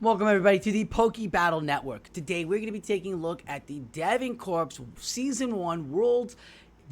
Welcome everybody to the Poke Battle Network. Today we're going to be taking a look at the Devon Corp's Season 1 World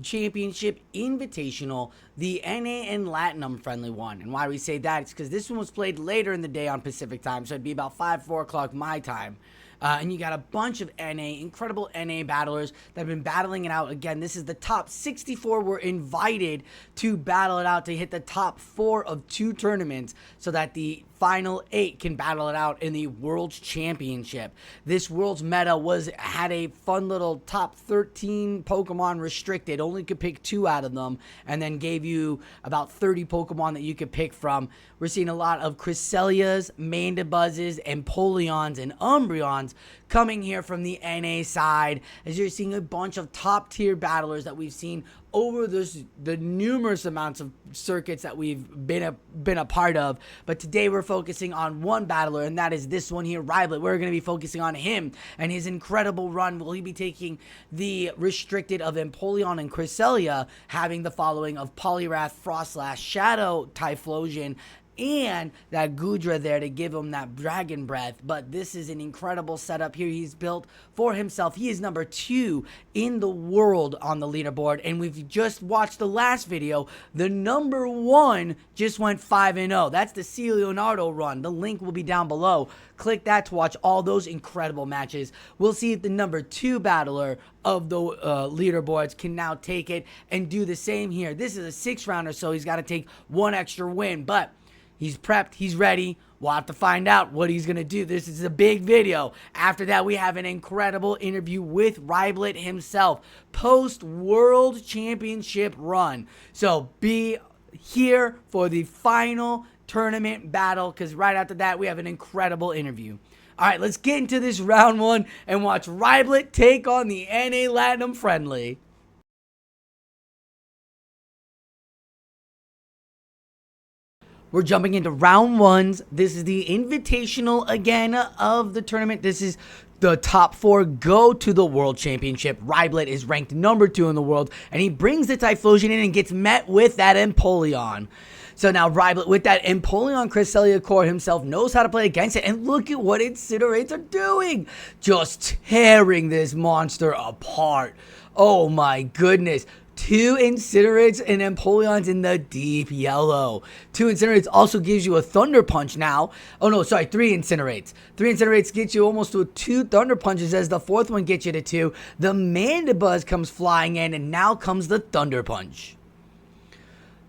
Championship Invitational, the NA and Latinum friendly one. And why we say that is because this one was played later in the day on Pacific time, so it'd be about 4 o'clock my time. And you got a bunch of incredible NA battlers that have been battling it out. Again, this is the top 64 were invited to battle it out to hit the top 4 of 2 tournaments so that the final 8 can battle it out in the World Championship. This World's meta had a fun little top 13 Pokemon restricted. Only could pick 2 out of them, and then gave you about 30 Pokemon that you could pick from. We're seeing a lot of Cresselias, Mandibuzzes, Empoleons, and Umbreons coming here from the NA side, as you're seeing a bunch of top tier battlers that we've seen over the numerous amounts of circuits that we've been a part of. But today we're focusing on one battler, and that is this one here, Rhyblet. We're going to be focusing on him and his incredible run. Will he be taking the restricted of Empoleon and Cresselia, having the following of Poliwrath, Frostlash, Shadow Typhlosion, and that Goodra there to give him that Dragon Breath. But this is an incredible setup here he's built for himself. He is number 2 in the world on the leaderboard, and we've just watched the last video. The number 1 just went 5-0. That's the Cleonardos run. The link will be down below. Click that to watch all those incredible matches. We'll see if the number 2 battler of the leaderboards can now take it and do the same here. This is a 6-rounder, so he's got to take 1 extra win, but he's prepped, he's ready. We'll have to find out what he's going to do. This is a big video. After that, we have an incredible interview with Rhyblet himself, post-World Championship run. So be here for the final tournament battle, because right after that, we have an incredible interview. All right, let's get into this round 1 and watch Rhyblet take on the NA Latinum friendly. We're jumping into round 1s. This is the invitational again of the tournament. This is the top 4 go to the World Championship. Rhyblet is ranked number 2 in the world, and he brings the Typhlosion in and gets met with that Empoleon. So now Rhyblet, with that Empoleon Cresselia core himself, knows how to play against it, and look at what Incinerates are doing. Just tearing this monster apart. Oh my goodness. 2 Incinerates and Empoleons in the deep yellow. 2 Incinerates also gives you a Thunder Punch now. Oh no, sorry, 3 Incinerates. 3 Incinerates get you almost to 2 Thunder Punches, as the 4th one gets you to 2. The Mandibuzz comes flying in, and now comes the Thunder Punch.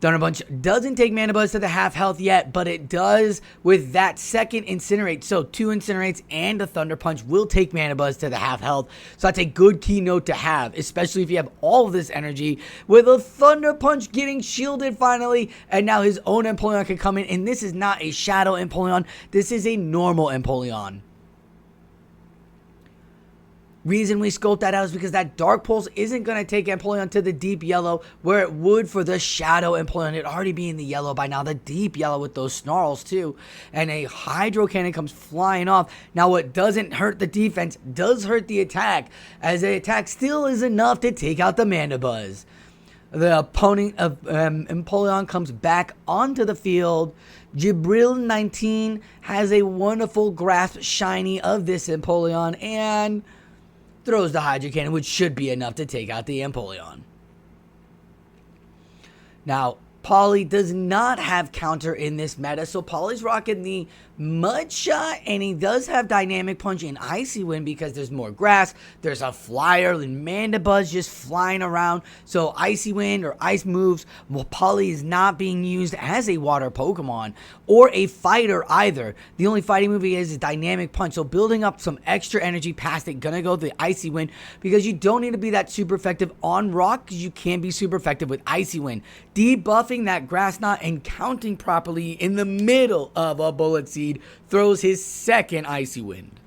Thunder Punch doesn't take Mandibuzz to the half health yet, but it does with that second Incinerate. So 2 Incinerates and a Thunder Punch will take Mandibuzz to the half health. So that's a good keynote to have, especially if you have all of this energy, with a Thunder Punch getting shielded finally, and now his own Empoleon can come in. And this is not a Shadow Empoleon, this is a normal Empoleon. Reason we scoped that out is because that Dark Pulse isn't going to take Empoleon to the deep yellow where it would for the Shadow Empoleon. It'd already be in the yellow by now, the deep yellow with those snarls too. And a Hydro Cannon comes flying off. Now what doesn't hurt the defense does hurt the attack, as the attack still is enough to take out the Mandibuzz. The opponent of Empoleon comes back onto the field. Jibril 19 has a wonderful grasp shiny of this Empoleon and throws the Hydro Cannon, which should be enough to take out the Empoleon. Now, Poly does not have counter in this meta, so Poly's rocking the Mud Shot, and he does have Dynamic Punch and Icy Wind because there's more grass. There's a Flyer and Mandibuzz just flying around, so Icy Wind or Ice moves. Well, Poly is not being used as a water Pokemon or a fighter either. The only fighting move he is Dynamic Punch, so building up some extra energy past it. Gonna go the Icy Wind because you don't need to be that super effective on rock, because you can be super effective with Icy Wind. Debuffing that Grass Knot and counting properly in the middle of a Bullet Seed throws his second Icy Wind.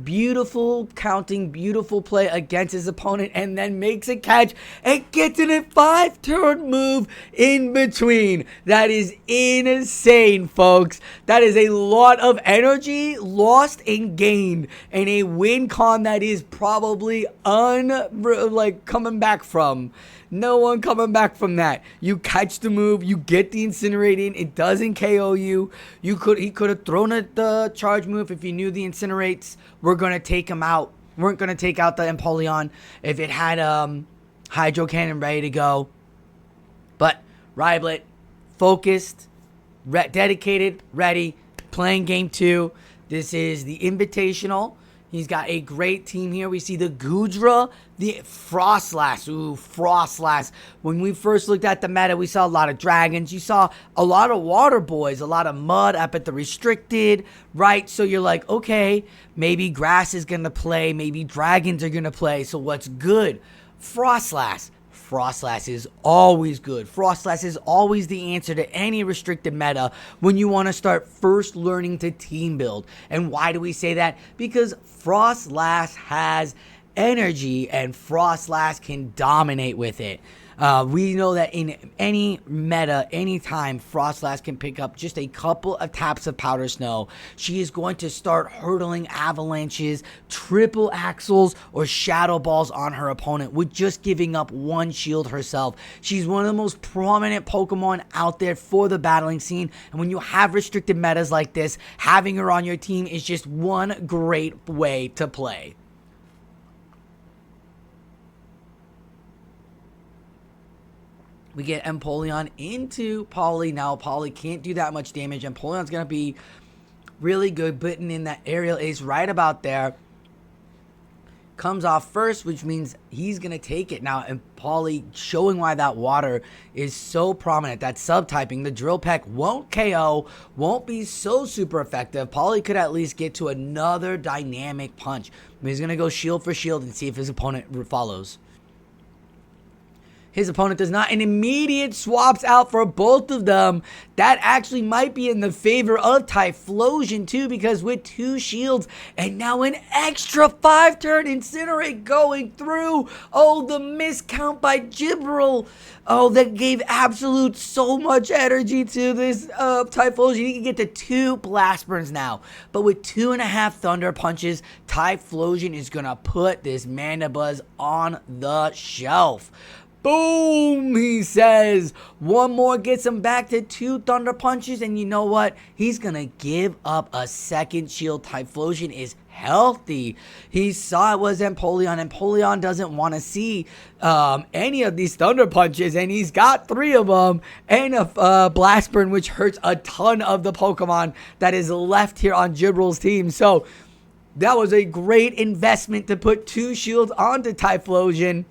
Beautiful counting, beautiful play against his opponent, and then makes a catch and gets in a 5-turn move in between. That is insane, folks. That is a lot of energy lost and gained, and a win con that is probably coming back from. No one coming back from that. You catch the move, you get the Incinerate in, it doesn't KO you. He could have thrown the charge move if he knew the Incinerates were gonna take him out. Weren't gonna take out the Empoleon if it had Hydro Cannon ready to go. But Rhyblet, focused, dedicated, ready, playing game 2. This is the Invitational. He's got a great team here. We see the Goodra, the Frostlass. Ooh, Frostlass. When we first looked at the meta, we saw a lot of dragons. You saw a lot of water boys, a lot of mud up at the restricted, right? So you're like, okay, maybe grass is going to play. Maybe dragons are going to play. So what's good? Frostlass. Frostlass is always good. Frostlass is always the answer to any restricted meta when you want to start first learning to team build. And why do we say that? Because Frostlass has energy and Frostlass can dominate with it. We know that in any meta, anytime Frostlass can pick up just a couple of taps of Powder Snow, she is going to start hurdling avalanches, triple axles, or shadow balls on her opponent with just giving up one shield herself. She's one of the most prominent Pokemon out there for the battling scene, and when you have restricted metas like this, having her on your team is just one great way to play. We get Empoleon into Poly. Now, Poly can't do that much damage. Empoleon's going to be really good. Bitten in that aerial ace right about there. Comes off first, which means he's going to take it. Now, and Poly showing why that water is so prominent. That subtyping, the Drill Peck won't KO, won't be so super effective. Poly could at least get to another dynamic punch. He's going to go shield for shield and see if his opponent follows. His opponent does not, and immediate swaps out for both of them. That actually might be in the favor of Typhlosion too, because with 2 shields and now an extra 5-turn Incinerate going through. Oh, the miscount by Gibril. Oh, that gave Absolute so much energy to this Typhlosion. He can get to 2 Blast Burns now. But with 2.5 Thunder Punches, Typhlosion is going to put this Mandibuzz on the shelf. Boom, he says. One more gets him back to 2 Thunder Punches, and you know what? He's going to give up a second shield. Typhlosion is healthy. He saw it was Empoleon. Empoleon doesn't want to see any of these Thunder Punches, and he's got 3 of them, and a Blast Burn, which hurts a ton of the Pokemon that is left here on Gibril's team. So that was a great investment to put 2 shields onto Typhlosion.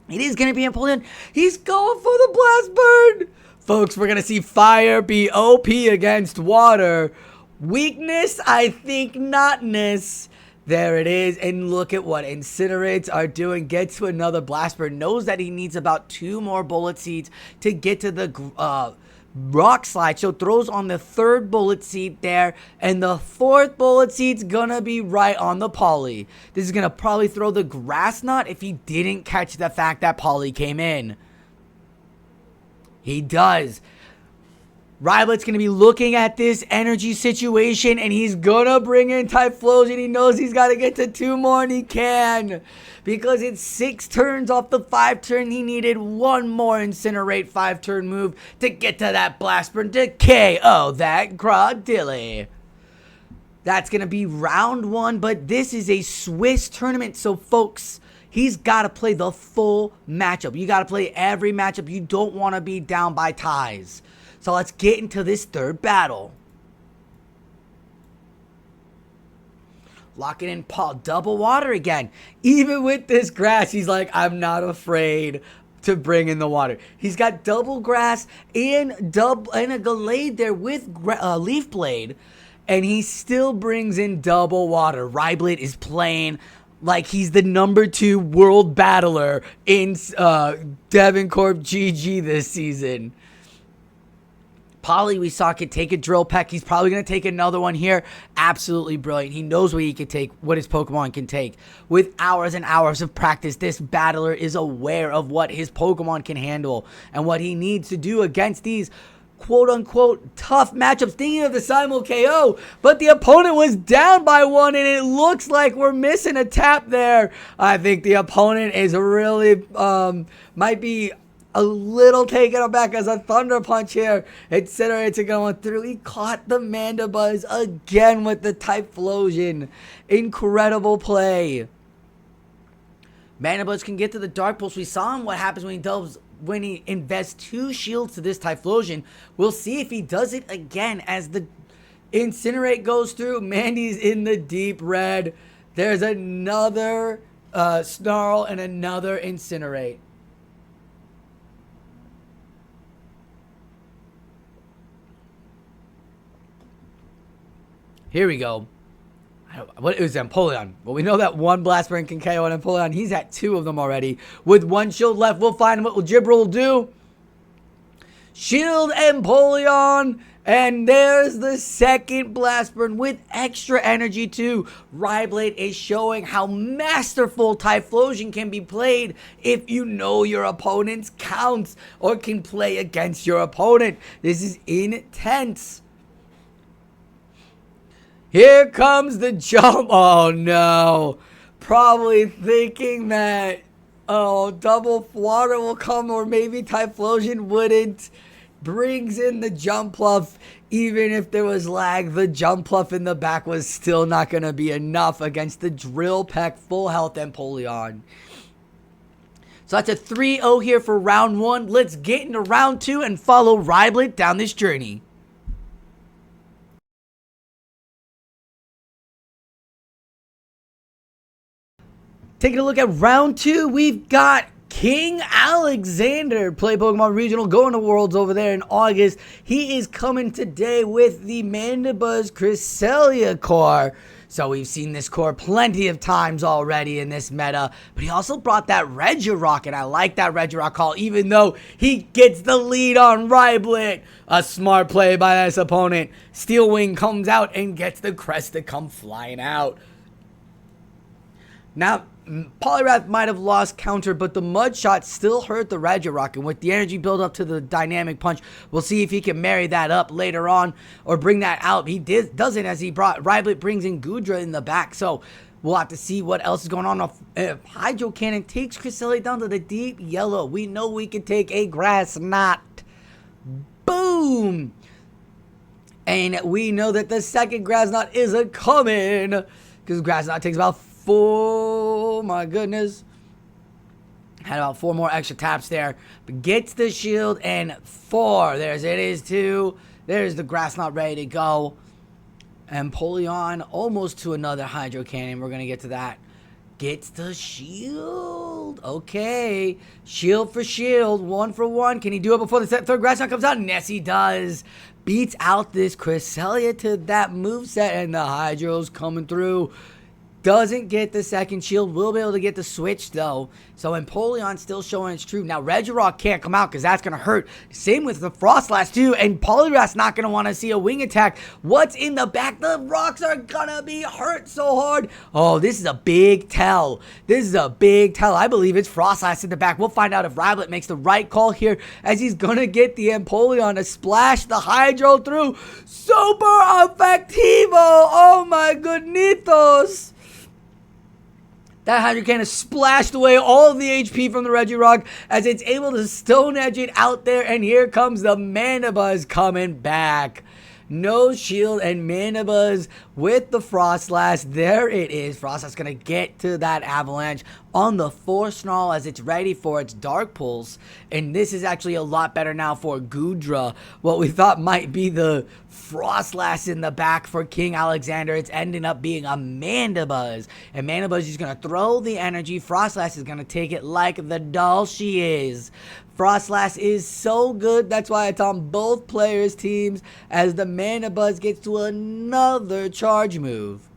It is going to be Empoleon. He's going for the Blast Burn. Folks, we're going to see fire be OP against water. Weakness, I think notness. There it is. And look at what Incinerates are doing. Gets to another Blast Burn. Knows that he needs about 2 more Bullet Seeds to get to the Rock Slide. So throws on the 3rd Bullet Seed there, and the 4th Bullet Seed's gonna be right on the Poly. This is gonna probably throw the Grass Knot if he didn't catch the fact that Poly came in. He does. Rhyblet's going to be looking at this energy situation, and he's going to bring in Typhlosion. He knows he's got to get to 2 more, and he can. Because it's 6 turns off the 5-turn. He needed 1 more Incinerate 5-turn move to get to that Blast Burn to KO that Crawdilly. That's going to be round 1, but this is a Swiss tournament, so folks, he's got to play the full matchup. You got to play every matchup. You don't want to be down by ties. So let's get into this 3rd battle. Locking in Paul. Double water again. Even with this grass, he's like, I'm not afraid to bring in the water. He's got double grass and a Gallade there with Leaf Blade. And he still brings in double water. Rhyblet is playing like he's the number 2 world battler in Devon Corp GG this season. Poly, we saw, could take a Drill Peck. He's probably going to take another one here. Absolutely brilliant. He knows what he can take, what his Pokemon can take. With hours and hours of practice, this battler is aware of what his Pokemon can handle and what he needs to do against these quote-unquote tough matchups, thinking of the simul KO, but the opponent was down by 1, and it looks like we're missing a tap there. I think the opponent is really, might be a little taken aback as a Thunder Punch here. Incinerator going through. He caught the Mandibuzz again with the Typhlosion. Incredible play. Mandibuzz can get to the Dark Pulse. We saw him what happens when he invests 2 shields to this Typhlosion. We'll see if he does it again as the Incinerate goes through. Mandy's in the deep red. There's another Snarl and another Incinerate. Here we go. What, it was Empoleon. Well, we know that one Blast Burn can KO an Empoleon. He's at 2 of them already. With 1 shield left, we'll find what Gibril will do. Shield Empoleon. And there's the second Blast Burn with extra energy too. Rhyblet is showing how masterful Typhlosion can be played if you know your opponent's counts or can play against your opponent. This is intense. Here comes the jump. Oh no. Probably thinking that, oh, double water will come, or maybe Typhlosion wouldn't. Brings in the jump pluff. Even if there was lag, the jump pluff in the back was still not going to be enough against the Drill Peck full health Empoleon. So that's a 3-0 here for round 1. Let's get into round 2 and follow Rhyblet down this journey. Taking a look at round 2, we've got KingOwlexander, play Pokemon Regional, going to Worlds over there in August. He is coming today with the Mandibuzz Cresselia core. So we've seen this core plenty of times already in this meta. But he also brought that Regirock, and I like that Regirock call, even though he gets the lead on Rhyblet. A smart play by this opponent. Steel Wing comes out and gets the crest to come flying out. Now, Poliwrath might have lost counter, but the Mud Shot still hurt the Regirock, and with the energy build up to the Dynamic Punch, we'll see if he can marry that up later on or bring that out. He doesn't, as he brought Rhyblet brings in Goodra in the back, so we'll have to see what else is going on. If Hydro Cannon takes Cresselia down to the deep yellow, we know we can take a Grass Knot. Boom! And we know that the second Grass Knot is a coming, because Grass Knot takes about 4, my goodness. Had about 4 more extra taps there. But gets the shield and 4. There's it is 2. There's the Grass Knot ready to go. Empoleon almost to another Hydro Cannon. We're going to get to that. Gets the shield. Okay. Shield for shield. 1 for 1. Can he do it before the third Grass Knot comes out? Yes, he does. Beats out this Cresselia to that moveset. And the Hydro's coming through. Doesn't get the second shield. Will be able to get the switch though. So Empoleon still showing its true. Now Regirock can't come out because that's going to hurt. Same with the Frostlass too. And Poliwrath's not going to want to see a wing attack. What's in the back? The rocks are going to be hurt so hard. Oh, this is a big tell. This is a big tell. I believe it's Frostlass in the back. We'll find out if Rhyblet makes the right call here as he's going to get the Empoleon to splash the Hydro through. Super Effectivo. Oh my goodnitos. That Hydro Cannon splashed away all of the HP from the Regirock as it's able to Stone Edge it out there. And here comes the Mandibuzz coming back. No shield and Mandibuzz with the Frostlass. There it is. Frostlass going to get to that Avalanche on the Force Snarl as it's ready for its Dark Pulse. And this is actually a lot better now for Goodra. What we thought might be the Frostlass in the back for KingOwlexander, it's ending up being a Mandibuzz. And Mandibuzz is going to throw the energy. Frostlass is going to take it like the doll she is. Frostlass is so good. That's why it's on both players' teams as the Mandibuzz gets to another charge move.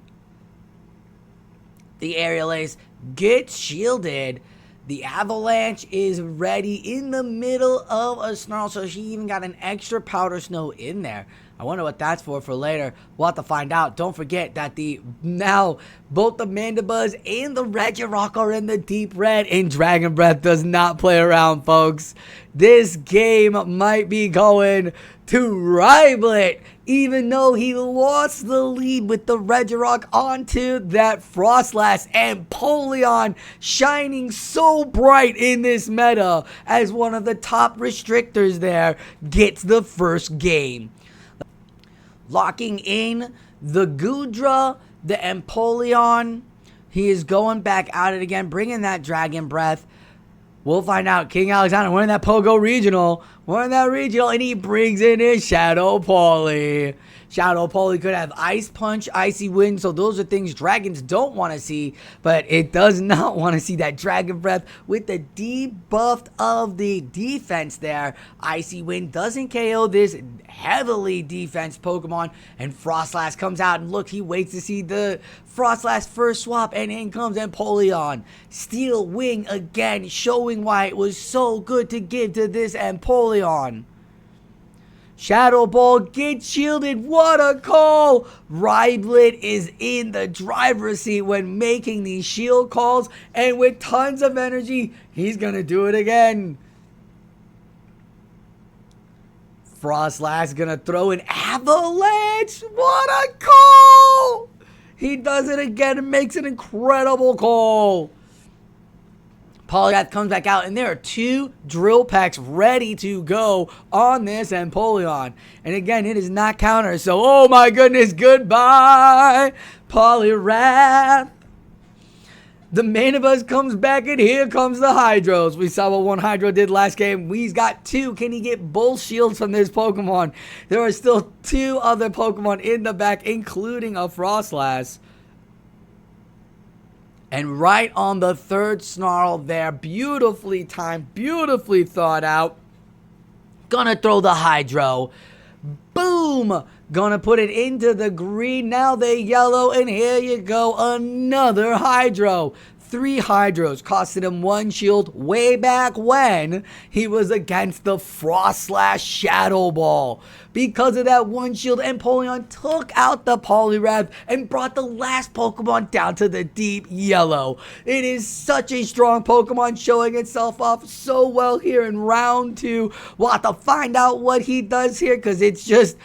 The Aerial Ace gets shielded. The Avalanche is ready in the middle of a Snarl, so she even got an extra Powder Snow in there. I wonder what that's for later. We'll have to find out. Don't forget that now both the Mandibuzz and the Regirock are in the deep red, and Dragon Breath does not play around, folks. This game might be going to Rhyblet, even though he lost the lead with the Regirock onto that Frostlass. Empoleon shining so bright in this meta as one of the top restrictors there gets the first game. Locking in the Goodra, the Empoleon. He is going back at it again, bringing that Dragon Breath. We'll find out. KingOwlexander winning that Pogo Regional. Winning that Regional, and he brings in his Shadow Pauly. Shadow Pauly could have Ice Punch, Icy Wind, so those are things dragons don't want to see, but it does not want to see that Dragon Breath with the debuff of the defense there. Icy Wind doesn't KO this heavily defense Pokemon, and Frostlass comes out, and look, he waits to see the Frostlass first swap, and in comes Empoleon. Steel Wing again, showing why it was so good to give to this Empoleon. Shadow Ball gets shielded. What a call! Rhyblet is in the driver's seat when making these shield calls, and with tons of energy, he's gonna do it again. Frostlass gonna throw an Avalanche. What a call! He does it again and makes an incredible call. Polygraph comes back out, and there are 2 drill packs ready to go on this Empoleon. And again, it is not counter, so oh my goodness, goodbye, Poliwrath. The Metas comes back, and here comes the Hydros. We saw what one Hydro did last game. He's got 2. Can he get both shields from this Pokemon? There are still 2 other Pokemon in the back, including a Frostlass. And right on the 3rd Snarl there, beautifully timed, beautifully thought out. Gonna throw the Hydro. Boom! Gonna put it into the green, now they yellow, and here you go, another Hydro. 3 Hydros costed him 1 shield way back when he was against the Frostlass Shadow Ball. Because of that 1 shield, Empoleon took out the Poliwrath and brought the last Pokemon down to the deep yellow. It is such a strong Pokemon, showing itself off so well here in round 2. We'll have to find out what he does here, because it's just,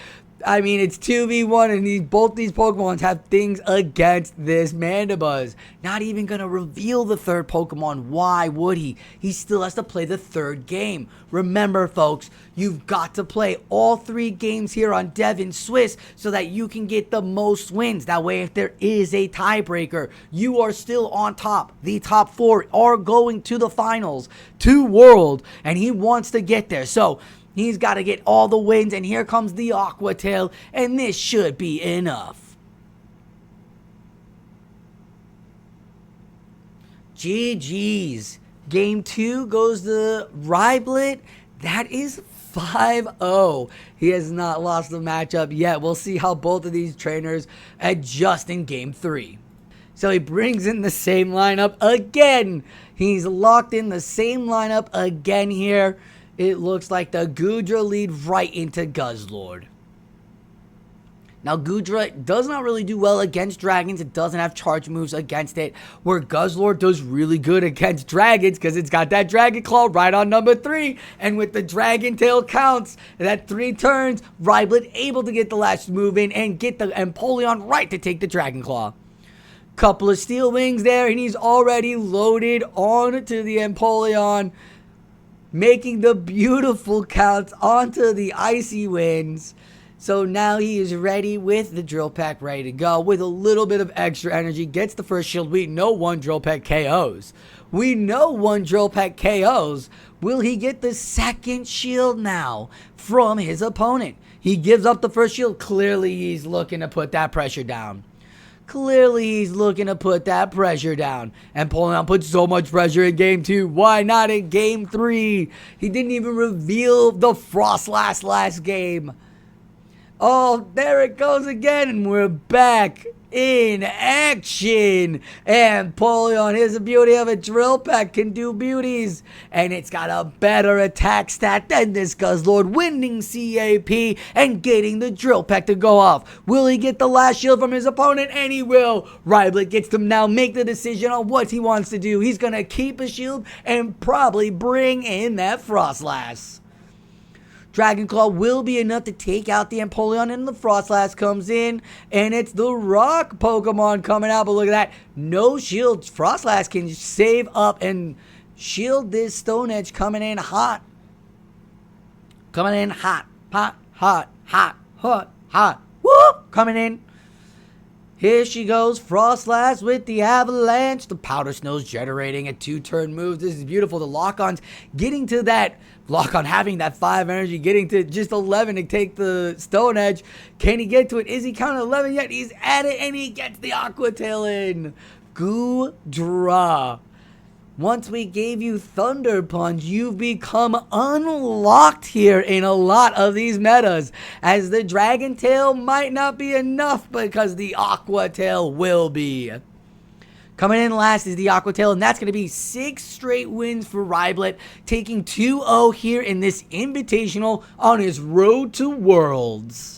I mean, it's 2v1, and both these Pokemon have things against this Mandibuzz. Not even going to reveal the 3rd Pokemon. Why would he? He still has to play the 3rd game. Remember, folks, you've got to play all 3 games here on Devon Swiss so that you can get the most wins. That way, if there is a tiebreaker, you are still on top. The top 4 are going to the finals, to World, and he wants to get there. So he's got to get all the wins, and here comes the Aqua Tail, and this should be enough. GG's. Game 2 goes to Rhyblet. That is 5-0. He has not lost the matchup yet. We'll see how both of these trainers adjust in Game 3. So he brings in the same lineup again. He's locked in the same lineup again here. It looks like the Goodra lead right into Guzzlord. Now, Goodra does not really do well against dragons. It doesn't have charge moves against it, where Guzzlord does really good against dragons because it's got that Dragon Claw right on number 3. And with the Dragon Tail counts, that 3 turns, Rhyblet able to get the last move in and get the Empoleon right to take the Dragon Claw. Couple of Steel Wings there, and he's already loaded onto the Empoleon, making the beautiful counts onto the Icy Winds. So now he is ready with the Drill Peck ready to go with a little bit of extra energy. Gets the first shield. We know 1 Drill Peck KOs. We know 1 Drill Peck KOs. Will he get the 2nd shield now from his opponent? He gives up the first shield. Clearly he's looking to put that pressure down. Clearly he's looking to put that pressure down. And Empoleon put so much pressure in Game 2. Why not in Game 3? He didn't even reveal the Frostlass last game. Oh, there it goes again, and we're back in action. And Empoleon, here's the beauty of a Drill Peck, can do beauties. And it's got a better attack stat than this Guzzlord, winning CAP and getting the Drill Peck to go off. Will he get the last shield from his opponent? And he will. Rhyblet gets to now make the decision on what he wants to do. He's going to keep a shield and probably bring in that Frostlass. Dragon Claw will be enough to take out the Empoleon, and the Frostlass comes in, and it's the Rock Pokemon coming out. But look at that. No shield. Frostlass can save up and shield this Stone Edge coming in hot. Coming in hot. Hot, hot, hot, hot, hot. Whoop! Coming in. Here she goes, Frostlass with the Avalanche. The Powder Snow's generating a 2-turn move. This is beautiful. The lock-on's getting to that lock-on, having that 5 energy, getting to just 11 to take the Stone Edge. Can he get to it? Is he counting 11 yet? He's at it, and he gets the Aqua Tail in. Goodra. Once we gave you Thunder Punch, you've become unlocked here in a lot of these metas, as the Dragon Tail might not be enough because the Aqua Tail will be. Coming in last is the Aqua Tail, and that's going to be 6 straight wins for Rhyblet, taking 2-0 here in this Invitational on his road to Worlds.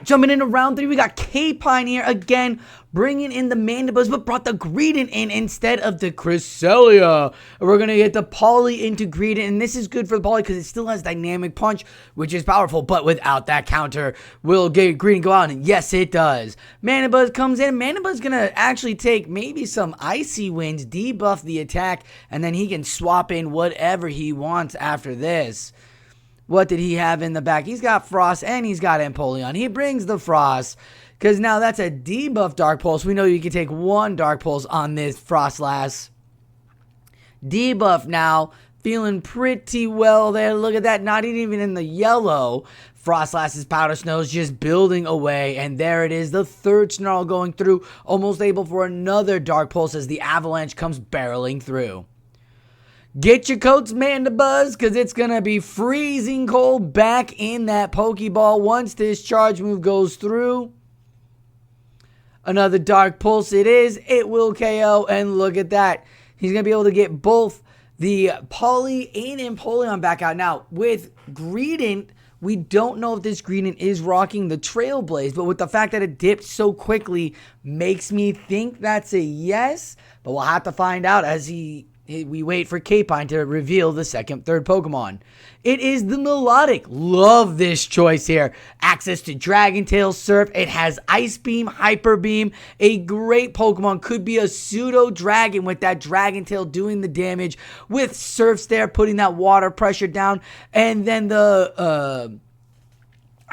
Jumping into round 3, we got K-Pioneer again, bringing in the Mandibuzz, but brought the Greedent in instead of the Cresselia. We're going to get the Poly into Greedent, and this is good for the Poly because it still has Dynamic Punch, which is powerful, but without that counter, will get Greedent go out, and yes, it does. Mandibuzz comes in. Mandibuzz going to actually take maybe some Icy Winds, debuff the attack, and then he can swap in whatever he wants after this. What did he have in the back? He's got Frost and he's got Empoleon. He brings the Frost because now that's a debuff Dark Pulse. We know you can take 1 Dark Pulse on this Frostlass. Debuff now. Feeling pretty well there. Look at that. Not even in the yellow. Frostlass's Powder Snow is just building away. And there it is. The third Snarl going through. Almost able for another Dark Pulse as the Avalanche comes barreling through. Get your coats, Mandibuzz, because it's going to be freezing cold back in that Pokeball once this charge move goes through. Another Dark Pulse it is. It will KO, and look at that. He's going to be able to get both the Poly and Empoleon back out. Now, with Greedent, we don't know if this Greedent is rocking the Trailblaze, but with the fact that it dipped so quickly, makes me think that's a yes. But we'll have to find out as we wait for K-Pine to reveal the third Pokemon. It is the Melodic. Love this choice here. Access to Dragon Tail, Surf. It has Ice Beam, Hyper Beam. A great Pokemon. Could be a pseudo dragon with that Dragon Tail doing the damage. With Surfs there, putting that water pressure down. And then the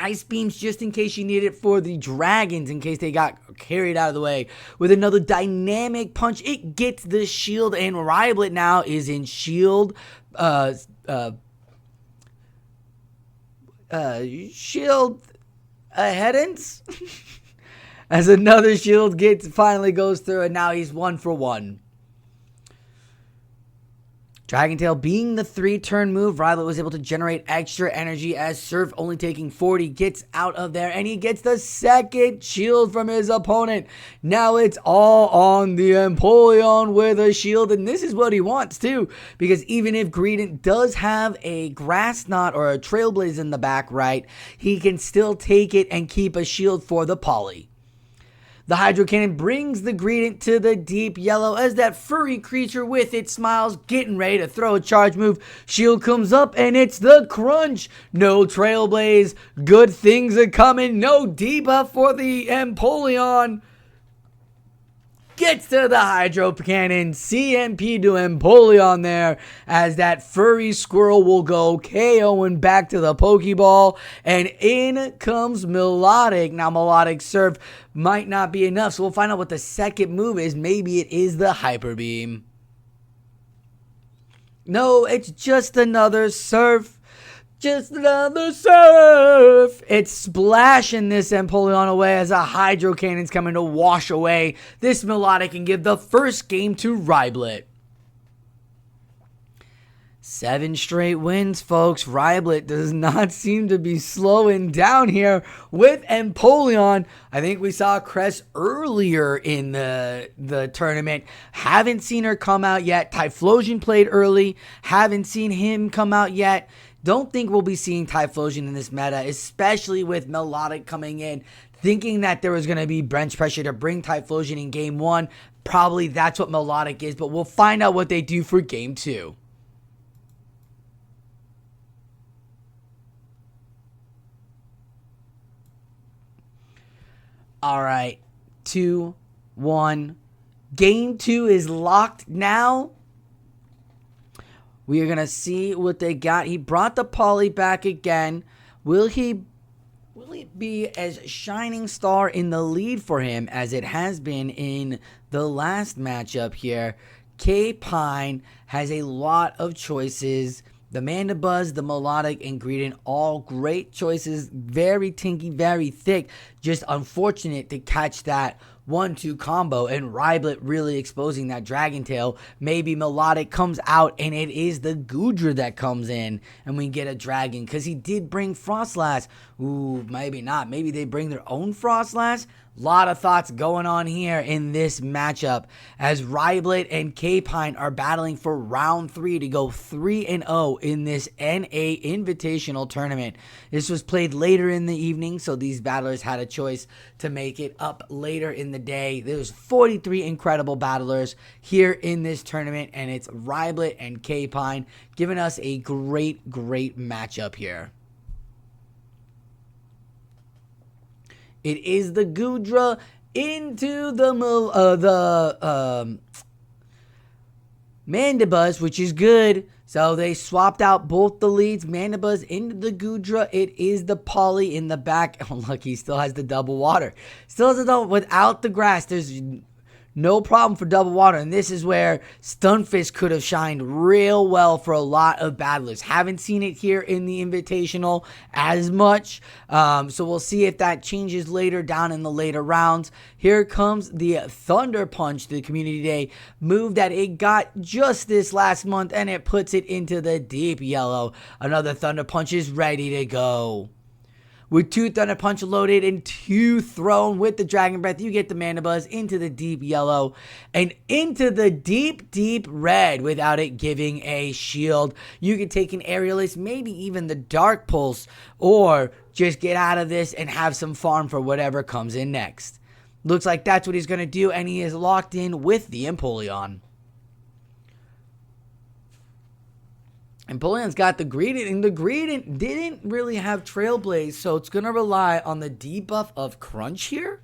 Ice Beams just in case you need it for the dragons in case they got carried out of the way. With another Dynamic Punch, it gets the shield, and Rhyblet now is in shield shield headings as another shield finally goes through, and now he's 1 for 1. Dragon Tail being the 3-turn move, Rhyblet was able to generate extra energy as Surf, only taking 40, gets out of there, and he gets the second shield from his opponent. Now it's all on the Empoleon with a shield, and this is what he wants too, because even if Greedent does have a Grass Knot or a Trailblaze in the back right, he can still take it and keep a shield for the Poly. The Hydro Cannon brings the Greedent to the deep yellow as that furry creature with its smiles getting ready to throw a charge move. Shield comes up and it's the Crunch. No Trailblaze. Good things are coming. No debuff for the Empoleon. Gets to the Hydro Cannon. CMP to Empoleon there as that furry squirrel will go KOing back to the Pokeball. And in comes Melodic. Now Melodic Surf might not be enough, so we'll find out what the second move is. Maybe it is the Hyper Beam. No, it's just another Surf. Just another Surf. It's splashing this Empoleon away as a Hydro Cannon's coming to wash away this Melodic and give the first game to Rhyblet. 7 straight wins, folks. Rhyblet does not seem to be slowing down here with Empoleon. I think we saw Cress earlier in the tournament. Haven't seen her come out yet. Typhlosion played early. Haven't seen him come out yet. Don't think we'll be seeing Typhlosion in this meta, especially with Melodic coming in. thinking that there was going to be bench pressure to bring Typhlosion in game 1. Probably that's what Melodic is, but we'll find out what they do for game 2. All right, 2-1. Game 2 is locked now. We are going to see what they got. He brought the Poly back again. Will he be as shining star in the lead for him as it has been in the last matchup here? K-Pine has a lot of choices. The Mandibuzz, the Melodic, and Greedent, all great choices. Very tinky, very thick. Just unfortunate to catch that 1-2 combo, and Rhyblet really exposing that Dragon Tail. Maybe Melodic comes out and it is the Goodra that comes in and we get a Dragon, because he did bring Frostlass. Ooh, maybe not. Maybe they bring their own Frostlass. Lot of thoughts going on here in this matchup as Rhyblet and K-Pine are battling for round 3 to go 3-0 in this NA Invitational Tournament. This was played later in the evening, so these battlers had a choice to make it up later in the day. There's 43 incredible battlers here in this tournament, and it's Rhyblet and K-Pine giving us a great matchup here. It is the Goodra into the Mandibuzz, which is good. So they swapped out both the leads. Mandibuzz into the Goodra. It is the Poly in the back. Oh, look, he still has the double water. Still has the double without the grass. There's no problem for double water, and this is where Stunfisk could have shined real well for a lot of battlers. Haven't seen it here in the Invitational as much, so we'll see if that changes later down in the later rounds. Here comes the Thunder Punch, the Community Day move that it got just this last month, and it puts it into the deep yellow. Another Thunder Punch is ready to go. With 2 Thunder Punch loaded and 2 thrown with the Dragon Breath, you get the Mandibuzz into the deep yellow and into the deep red without it giving a shield. You can take an Aerialist, maybe even the Dark Pulse, or just get out of this and have some farm for whatever comes in next. Looks like that's what he's going to do, and he is locked in with the Empoleon. Empoleon's got the Greedent, and the Greedent didn't really have Trailblaze, so it's going to rely on the debuff of Crunch here.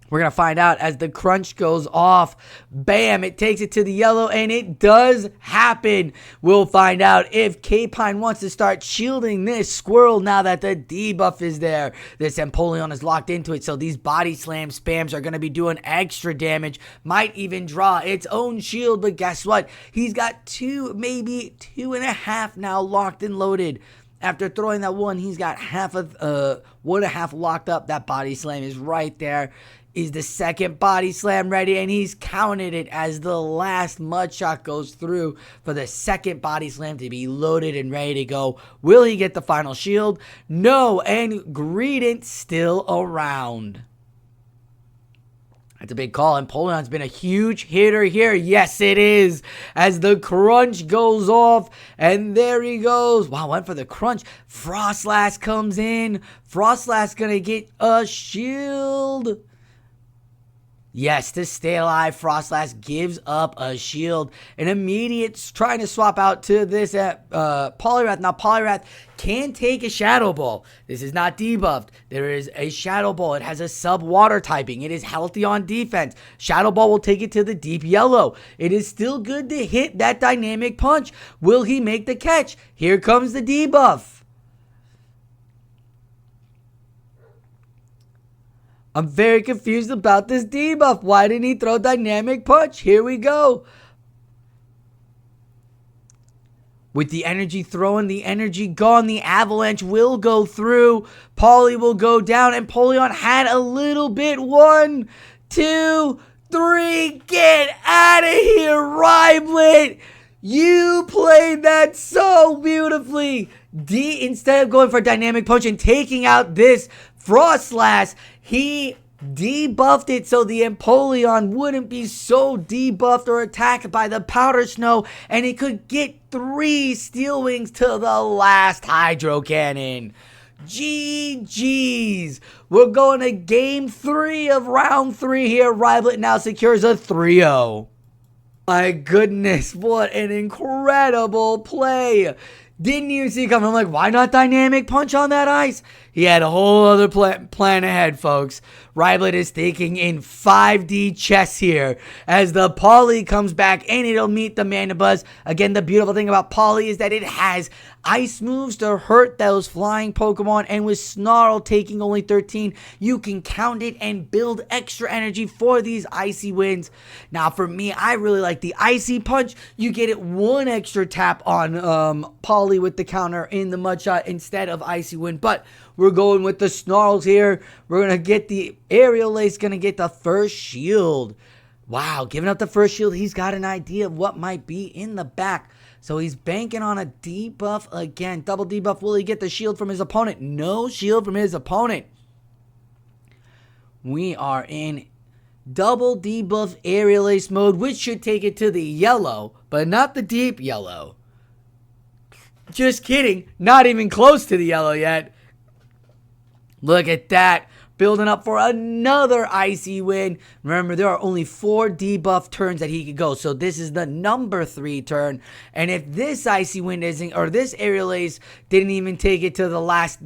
We're going to find out as the Crunch goes off. Bam, it takes it to the yellow, and it does happen. We'll find out if K-Pine wants to start shielding this Squirrel now that the debuff is there. This Empoleon is locked into it, so these Body Slam spams are going to be doing extra damage. Might even draw its own shield, but guess what? He's got 2, maybe 2.5 now locked and loaded. After throwing that one, he's got half of 1.5 locked up. That Body Slam is right there. Is the second Body Slam ready? And he's counted it as the last Mud Shot goes through for the second Body Slam to be loaded and ready to go. Will he get the final shield? No, and Greedent still around. That's a big call. Empoleon's been a huge hitter here. Yes, it is. As the Crunch goes off, and there he goes. Wow, went for the Crunch. Frostlass comes in. Frostlass gonna get a shield. Yes, to stay alive, Frostlass gives up a shield. An immediate trying to swap out to this Poliwrath. Now, Poliwrath can take a Shadow Ball. This is not debuffed. There is a Shadow Ball. It has a sub-water typing. It is healthy on defense. Shadow Ball will take it to the deep yellow. It is still good to hit that Dynamic Punch. Will he make the catch? Here comes the debuff. I'm very confused about this debuff. Why didn't he throw Dynamic Punch? Here we go. With the energy thrown, the energy gone, the Avalanche will go through. Poly will go down, and Empoleon had a little bit. 1, 2, 3. Get out of here, Rhyblet. You played that so beautifully. Instead of going for Dynamic Punch and taking out this Frostlass, he debuffed it so the Empoleon wouldn't be so debuffed or attacked by the Powder Snow, and he could get 3 Steel Wings to the last Hydro Cannon. GG's. We're going to game 3 of round 3 here. Rhyblet now secures a 3-0. My goodness, what an incredible play. Didn't even see it coming. I'm like, why not dynamic punch on that ice? He had a whole other plan ahead, folks. Rhyblet is thinking in 5D chess here as the Poly comes back and it'll meet the Mandibuzz. Again, the beautiful thing about Poly is that it has ice moves to hurt those flying Pokemon, and with Snarl taking only 13, you can count it and build extra energy for these icy wins. Now, for me, I really like the icy punch. You get it one extra tap on Poly with the counter in the mud shot instead of icy wind, but we're going with the Snarls here. We're going to get the Aerial Ace, going to get the first shield. Wow, giving up the first shield. He's got an idea of what might be in the back. So he's banking on a debuff again. Double debuff. Will he get the shield from his opponent? No shield from his opponent. We are in double debuff Aerial Ace mode, which should take it to the yellow, but not the deep yellow. Just kidding. Not even close to the yellow yet. Look at that. Building up for another icy win. Remember, there are only 4 debuff turns that he could go. So this is the number 3 turn. And if this icy wind isn't, or this Aerial Ace didn't even take it to the last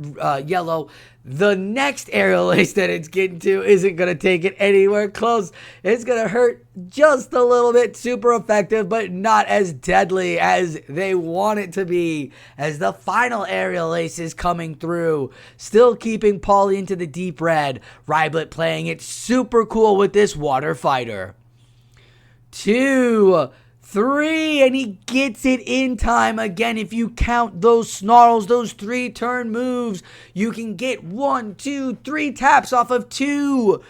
yellow, the next Aerial Ace that it's getting to isn't going to take it anywhere close. It's going to hurt just a little bit. Super effective, but not as deadly as they want it to be. As the final Aerial Ace is coming through. Still keeping Poly into the deep red. Rhyblet playing it super cool with this Water Fighter. 2, 3, and he gets it in time. Again, if you count those Snarls, those 3 turn moves, you can get 1, 2, 3 taps off of 2.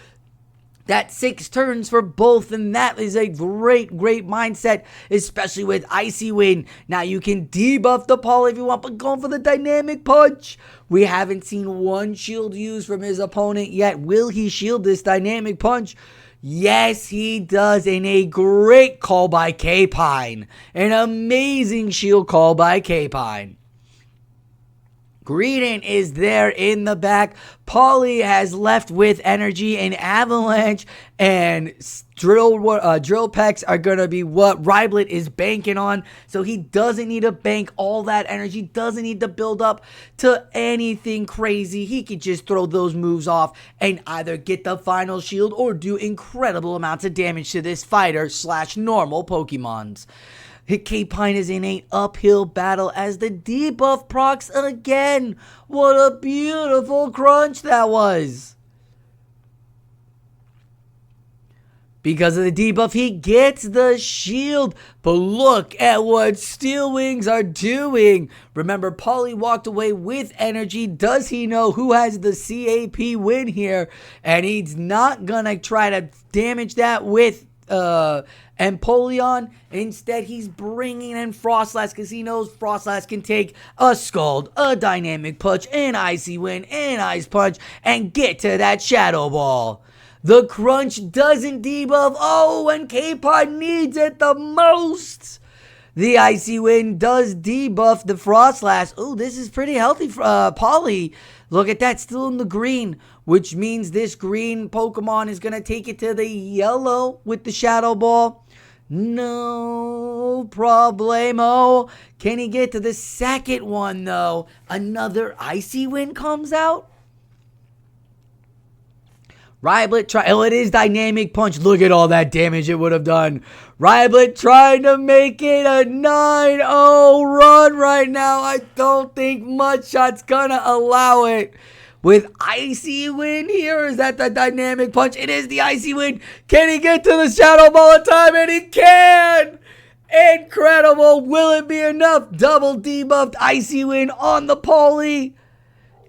That's 6 turns for both, and that is a great mindset, especially with Icy Wind. Now you can debuff the Poly if you want, but going for the dynamic punch. We haven't seen one shield used from his opponent yet. Will he shield this dynamic punch? Yes, he does, and a great call by K-Pine. An amazing shield call by K-Pine. Greedent is there in the back. Poly has left with energy, and Avalanche and Drill Pecks are going to be what Rhyblet is banking on. So he doesn't need to bank all that energy, doesn't need to build up to anything crazy. He could just throw those moves off and either get the final shield or do incredible amounts of damage to this fighter / normal Pokemons. K-Pine is in an uphill battle as the debuff procs again. What a beautiful crunch that was. Because of the debuff, he gets the shield. But look at what Steel Wings are doing. Remember, Poly walked away with energy. Does he know who has the CAP win here? And he's not going to try to damage that with Empoleon. Instead, he's bringing in Frostlass because he knows Frostlass can take a Scald, a Dynamic Punch, an Icy Wind, an Ice Punch, and get to that Shadow Ball. The Crunch doesn't debuff. Oh, when K-Pod needs it the most. The Icy Wind does debuff the Frostlass. Oh, this is pretty healthy for Poly. Look at that, still in the green, which means this green Pokemon is going to take it to the yellow with the Shadow Ball. No problemo. Can he get to the second one, though? Another Icy Wind comes out? Rhyblet oh, it is Dynamic Punch. Look at all that damage it would have done. Rhyblet trying to make it a 9-0 run right now. I don't think Mudshot's gonna allow it. With Icy Wind here, is that the Dynamic Punch? It is the Icy Wind. Can he get to the Shadow Ball in time? And he can! Incredible. Will it be enough? Double debuffed Icy Wind on the Poly.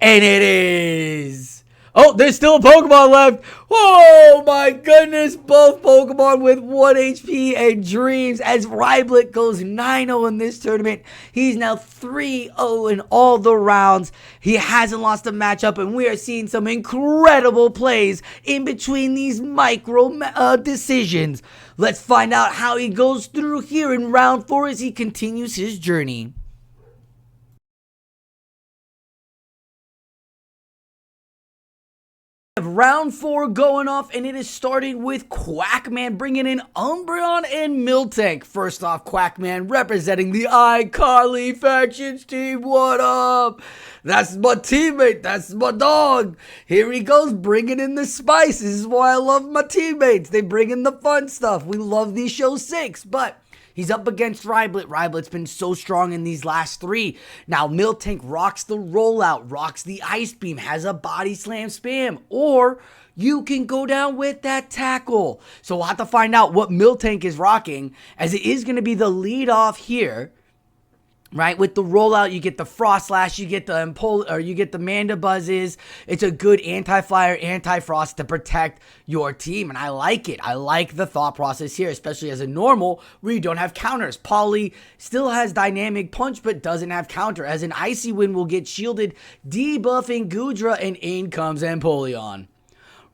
And it is. Oh, there's still a Pokemon left. Oh my goodness. Both Pokemon with 1 HP and Dreams as Rhyblet goes 9-0 in this tournament. He's now 3-0 in all the rounds. He hasn't lost a matchup, and we are seeing some incredible plays in between these micro decisions. Let's find out how he goes through here in round 4 as he continues his journey. Round 4 going off, and it is starting with Quackman bringing in Umbreon and Miltank. First off, Quackman representing the iCarly Factions team. What up? That's my teammate. That's my dog. Here he goes, bringing in the spice. This is why I love my teammates. They bring in the fun stuff. We love these show 6, but he's up against Rhyblet. Rhyblet's been so strong in these last 3. Now, Miltank rocks the rollout, rocks the Ice Beam, has a Body Slam spam, or you can go down with that tackle. So we'll have to find out what Miltank is rocking, as it is going to be the lead off here. Right, with the rollout, you get the Frost Slash, you get the you get the Manda Buzzes. It's a good anti-fire, anti-frost to protect your team, and I like it. I like the thought process here, especially as a normal where you don't have counters. Polly still has dynamic punch, but doesn't have counter. As an Icy Wind will get shielded, debuffing Goodra, and in comes Empoleon.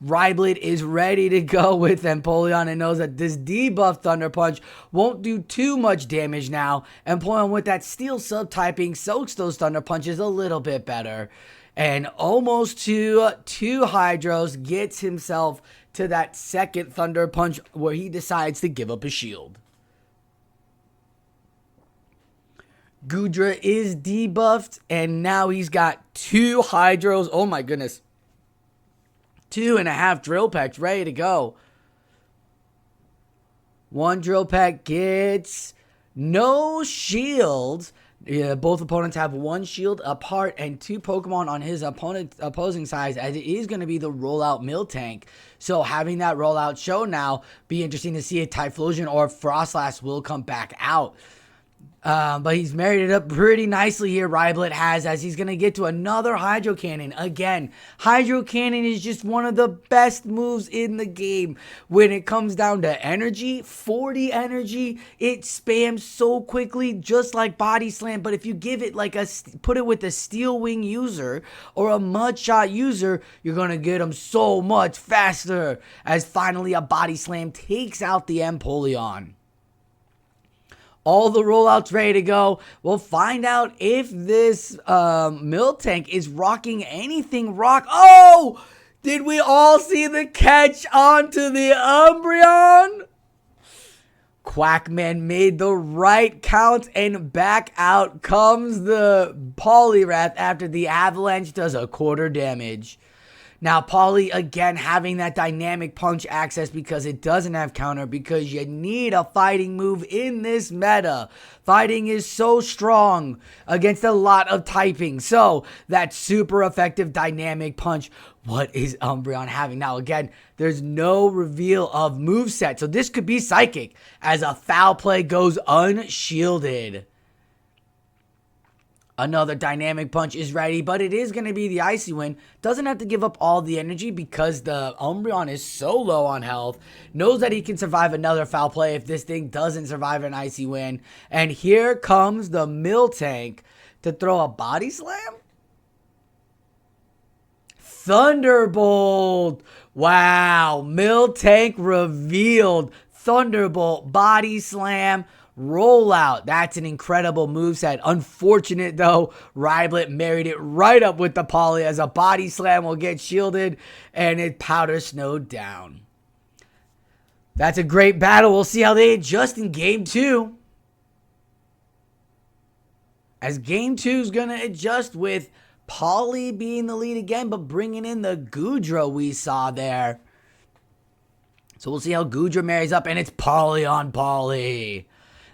Rhyblet is ready to go with Empoleon and knows that this debuff Thunder Punch won't do too much damage now. Empoleon with that Steel subtyping soaks those Thunder Punches a little bit better. And almost to 2 Hydros, gets himself to that second Thunder Punch where he decides to give up his shield. Goodra is debuffed, and now he's got 2 Hydros. Oh my goodness. 2.5 Drill Pecks ready to go. 1 Drill Peck gets no shield. Yeah, both opponents have 1 shield apart and 2 Pokemon on his opposing side, as it is going to be the rollout Miltank. So having that rollout show now, be interesting to see if Typhlosion or Frostlass will come back out. But he's married it up pretty nicely here, Rhyblet has, as he's going to get to another Hydro Cannon. Again, Hydro Cannon is just one of the best moves in the game. When it comes down to energy, 40 energy, it spams so quickly, just like Body Slam. But if you give it like put it with a Steel Wing user or a Mud Shot user, you're going to get them so much faster. As finally a Body Slam takes out the Empoleon. All the rollouts ready to go. We'll find out if this Miltank is rocking anything rock. Oh! Did we all see the catch onto the Umbreon? Quackman made the right count, and back out comes the Poliwrath after the Avalanche does a quarter damage. Now, Polly, again, having that dynamic punch access because it doesn't have counter, because you need a fighting move in this meta. Fighting is so strong against a lot of typing. So, that super effective dynamic punch. What is Umbreon having? Now, again, there's no reveal of moveset. So, this could be Psychic as a foul play goes unshielded. Another dynamic punch is ready, but it is going to be the Icy Wind. Doesn't have to give up all the energy because the Umbreon is so low on health. Knows that he can survive another foul play if this thing doesn't survive an Icy Wind. And here comes the Miltank to throw a Body Slam. Thunderbolt. Wow. Miltank revealed. Thunderbolt, Body Slam, rollout. That's an incredible moveset. Unfortunate though, Rhyblet married it right up with the Poly as a Body Slam will get shielded and it powder snowed down. That's a great battle. We'll see how they adjust in game 2. As game 2 is going to adjust with Poly being the lead again, but bringing in the Goodra we saw there. So we'll see how Goodra marries up, and it's Poly on Poly.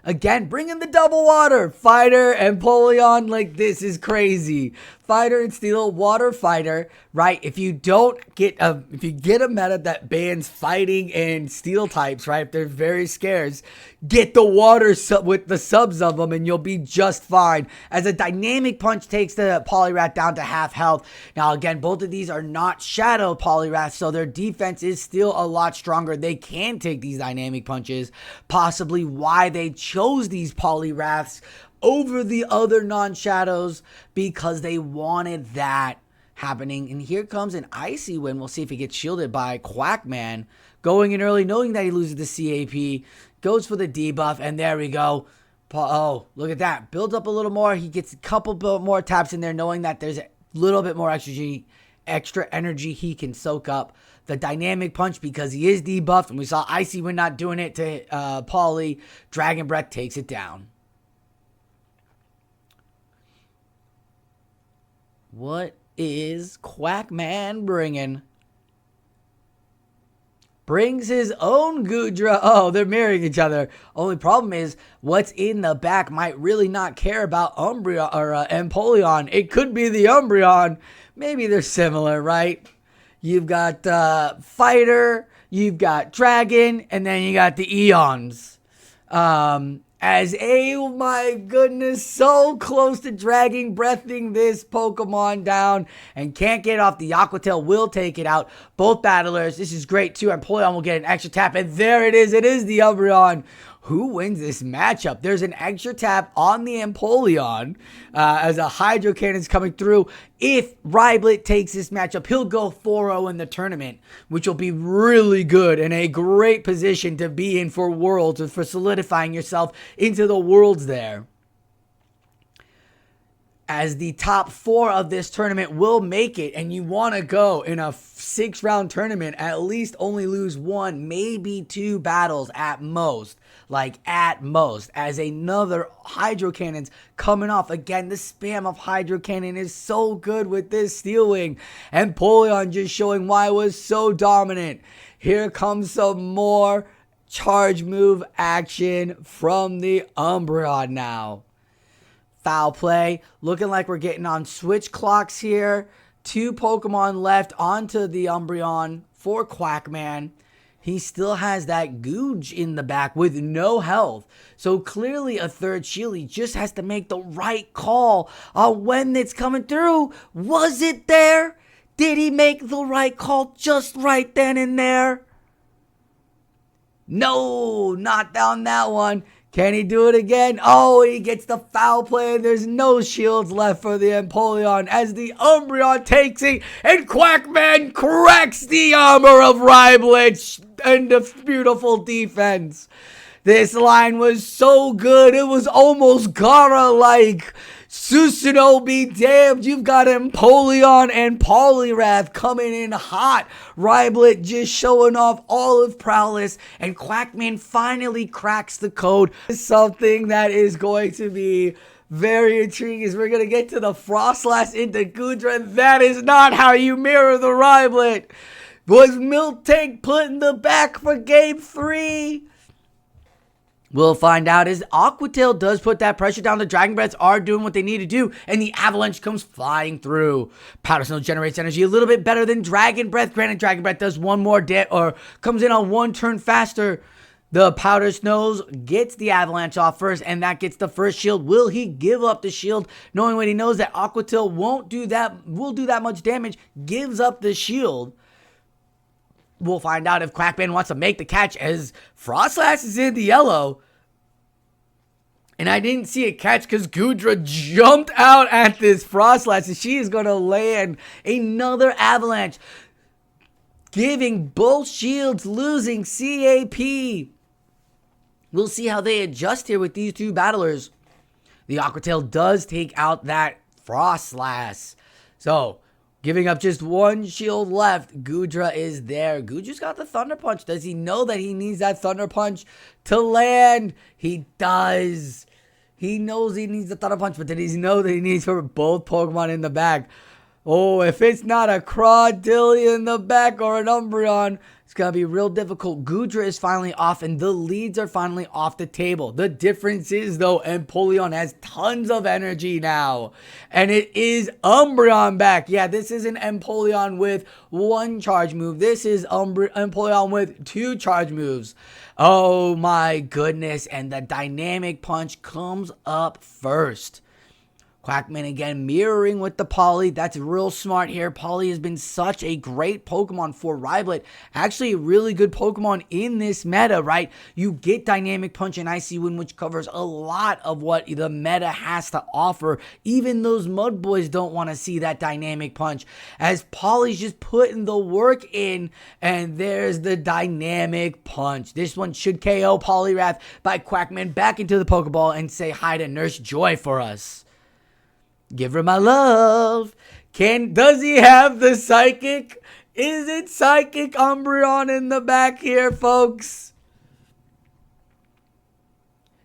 Again, bring in the double water. Fighter and Empoleon, like this is crazy. Fighter and Steel, Water Fighter, right? If you get a meta that bans fighting and steel types, right? If they're very scarce, get the water with the subs of them and you'll be just fine. As a dynamic punch takes the Poliwrath down to half health. Now again, both of these are not Shadow Poliwrath, so their defense is still a lot stronger. They can take these dynamic punches, possibly why they chose these Poliwraths over the other non-shadows, because they wanted that happening. And here comes an Icy Wind. We'll see if he gets shielded by Quackman. Going in early, knowing that he loses the CAP. Goes for the debuff, and there we go. Oh, look at that. Builds up a little more. He gets a couple more taps in there, knowing that there's a little bit more extra G. extra energy he can soak up. The dynamic punch, because he is debuffed, and we saw Icy Wind not doing it to Paulie. Dragon Breath takes it down. What is Quackman bringing? Brings his own Goodra. Oh, they're mirroring each other. Only problem is, what's in the back might really not care about Umbreon or Empoleon. It could be the Umbreon. Maybe they're similar, right? You've got Fighter, you've got Dragon, and then you got the Eons. Oh my goodness, so close to Dragon Breathing this Pokemon down and can't get off. The Aqua Tail will take it out. Both battlers, this is great too. Empoleon will get an extra tap, and there it is. It is the Umbreon. Who wins this matchup? There's an extra tap on the Empoleon as a Hydro Cannon's coming through. If Rhyblet takes this matchup, he'll go 4-0 in the tournament, which will be really good and a great position to be in for Worlds, for solidifying yourself into the Worlds there. As the top 4 of this tournament will make it, and you want to go in a 6-round tournament, at least only lose 1, maybe 2 battles at most. Like at most, as another Hydro Cannon's coming off. Again, the spam of Hydro Cannon is so good with this Steel Wing. And Empoleon just showing why it was so dominant. Here comes some more charge move action from the Umbreon now. Foul play. Looking like we're getting on switch clocks here. 2 Pokemon left onto the Umbreon for Quackman. He still has that Googe in the back with no health. So clearly a third shield. He just has to make the right call on when it's coming through. Was it there? Did he make the right call just right then and there? No, not on that one. Can he do it again? Oh, he gets the foul play. There's no shields left for the Empoleon as the Umbreon takes it, and Quackman cracks the armor of Rhyblet and the beautiful defense. This line was so good, it was almost Gara-like. Susanooo be damned, you've got Empoleon and Poliwrath coming in hot. Rhyblet just showing off all of prowess, and Quackman finally cracks the code. Something that is going to be very intriguing is we're going to get to the Frostlass into Goodra, and that is not how you mirror the Rhyblet. Was Miltank put in the back for game 3? We'll find out as Aqua Tail does put that pressure down. The Dragon Breaths are doing what they need to do, and the Avalanche comes flying through. Powder Snow generates energy a little bit better than Dragon Breath. Granted, Dragon Breath does one more or comes in on 1 turn faster. The Powder Snows gets the Avalanche off first, and that gets the first shield. Will he give up the shield, knowing when he knows that Aqua Tail will do that much damage, gives up the shield? We'll find out if Quackman wants to make the catch as Frostlass is in the yellow. And I didn't see it catch because Goodra jumped out at this Frostlass, and she is going to land another Avalanche, giving both shields losing CAP. We'll see how they adjust here with these 2 battlers. The Aqua Tail does take out that Frostlass. So, giving up just 1 shield left. Goodra is there. Goodra's got the Thunder Punch. Does he know that he needs that Thunder Punch to land? He does. He knows he needs the Thunder Punch, but does he know that he needs for both Pokemon in the back? Oh, if it's not a Crawdilly in the back or an Umbreon, it's going to be real difficult. Goodra is finally off, and the leads are finally off the table. The difference is, though, Empoleon has tons of energy now. And it is Umbreon back. Yeah, this isn't Empoleon with 1 charge move. This is Empoleon with 2 charge moves. Oh, my goodness. And the Dynamic Punch comes up first. Quackman again mirroring with the Poly. That's real smart here. Poly has been such a great Pokemon for Rhyblet. Actually, a really good Pokemon in this meta, right? You get Dynamic Punch and Icy Wind, which covers a lot of what the meta has to offer. Even those Mud Boys don't want to see that Dynamic Punch, as Poly's just putting the work in, and there's the Dynamic Punch. This one should KO Poliwrath by Quackman back into the Pokeball and say hi to Nurse Joy for us. Give her my love. Does he have the Psychic? Is it Psychic Umbreon in the back here, folks?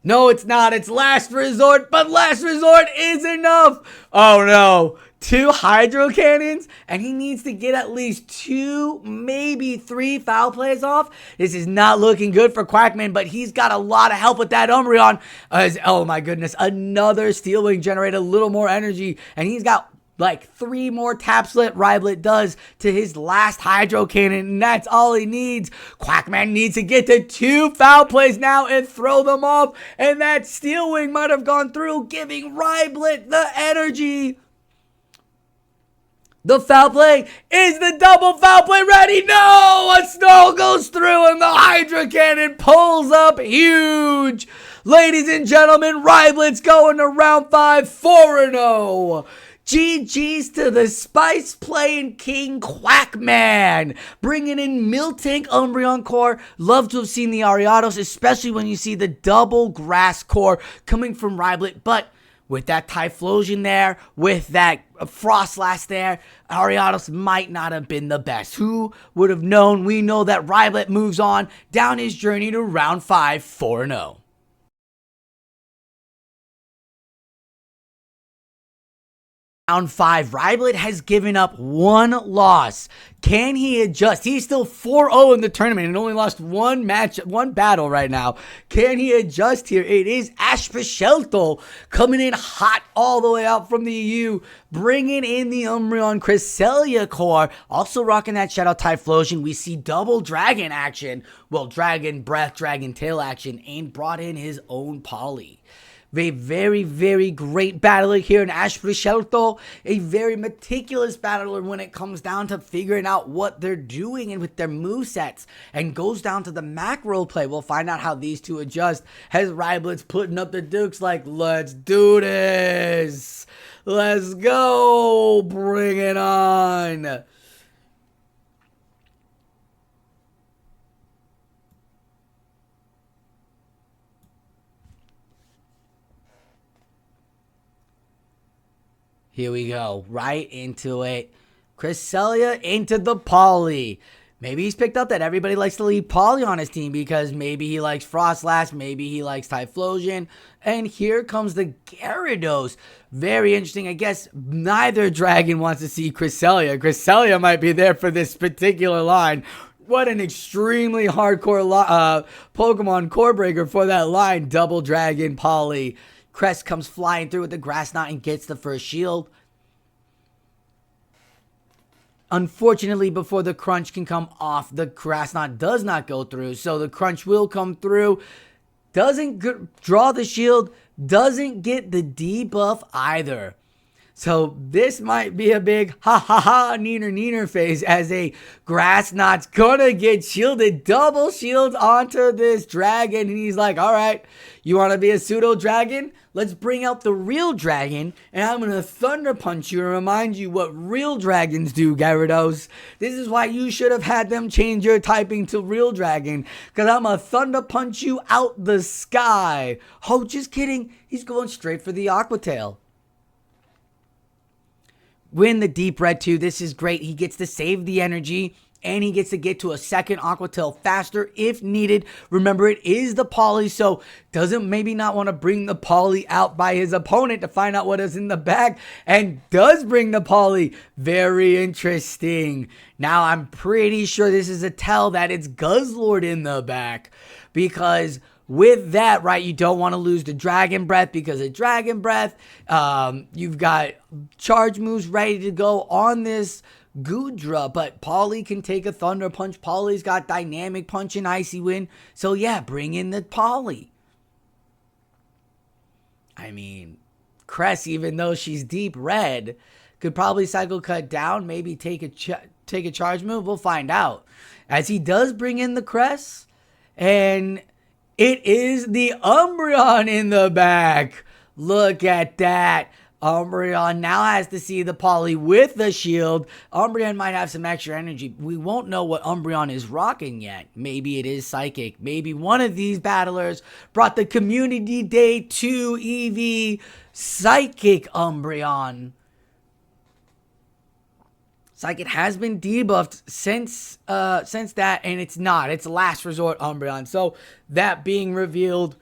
No, it's not. It's Last Resort, but Last Resort is enough. Oh, no. 2 Hydro Cannons, and he needs to get at least 2, maybe 3 foul plays off. This is not looking good for Quackman, but he's got a lot of help with that Umbreon. Oh, my goodness. Another Steel Wing generate a little more energy, and he's got like 3 more tap split Rhyblet does to his last Hydro Cannon, and that's all he needs. Quackman needs to get to 2 foul plays now and throw them off, and that Steel Wing might have gone through, giving Rhyblet the energy. The foul play is the double foul play ready. No, a Snow goes through and the Hydro Cannon pulls up huge. Ladies and gentlemen, Rhyblet's going to round 5 4-0. GG's to the Spice playing King Quackman. Bringing in Miltank Umbreon core. Love to have seen the Ariados, especially when you see the double grass core coming from Rhyblet. But with that Typhlosion there, with that Frostlass there, Ariados might not have been the best. Who would have known? We know that Rhyblet moves on down his journey to round 5 4-0. Round 5, Rhyblet has given up 1 loss. Can he adjust? He's still 4-0 in the tournament and only lost 1 battle right now. Can he adjust here? It is ASprecelto coming in hot all the way out from the EU, bringing in the Umbreon Cresselia core, also rocking that Shadow Typhlosion. We see double Dragon action, well, Dragon Breath, Dragon Tail action, and brought in his own Poly. A very, very great battler here in ASprecelto. A very meticulous battler when it comes down to figuring out what they're doing and with their movesets. And goes down to the macro play. We'll find out how these two adjust as Rhyblet's putting up the dukes like, let's do this. Let's go. Bring it on. Here we go, right into it. Cresselia into the Poly. Maybe he's picked up that everybody likes to leave Poly on his team because maybe he likes Frostlass, maybe he likes Typhlosion. And here comes the Gyarados. Very interesting. I guess neither Dragon wants to see Cresselia. Cresselia might be there for this particular line. What an extremely hardcore Pokemon core breaker for that line. Double Dragon Poly. Crest comes flying through with the Grass Knot and gets the first shield. Unfortunately, before the Crunch can come off, the Grass Knot does not go through. So the Crunch will come through. Doesn't draw the shield. Doesn't get the debuff either. So this might be a big ha ha ha neener phase as a Grass Knot's gonna get shielded. Double shield onto this dragon. And he's like, all right, you want to be a pseudo dragon? Let's bring out the real dragon. And I'm going to Thunder Punch you and remind you what real dragons do, Gyarados. This is why you should have had them change your typing to real dragon. Because I'm going to Thunder Punch you out the sky. Oh, just kidding. He's going straight for the Aqua Tail. Win the Deep Red too. This is great. He gets to save the energy and he gets to get to a second Aqua Tail faster if needed. Remember, it is the Poly, so doesn't maybe not want to bring the Poly out by his opponent to find out what is in the bag, and does bring the Poly. Very interesting. Now, I'm pretty sure this is a tell that it's Guzzlord in the back, because with that, right, you don't want to lose the Dragon Breath because of Dragon Breath. You've got charge moves ready to go on this Goodra, but Poly can take a Thunder Punch. Poly's got Dynamic Punch and Icy Wind. So yeah, bring in the Poly. I mean, Cress, even though she's deep red, could probably Cycle Cut down, maybe take a charge move. We'll find out. As he does bring in the Cress, and it is the Umbreon in the back. Look at that. Umbreon now has to see the Poly with the shield. Umbreon might have some extra energy. We won't know what Umbreon is rocking yet. Maybe it is Psychic. Maybe one of these battlers brought the Community Day 2 EV Psychic Umbreon. It's like it has been debuffed since that, and it's not. It's Last Resort Umbreon. So that being revealed,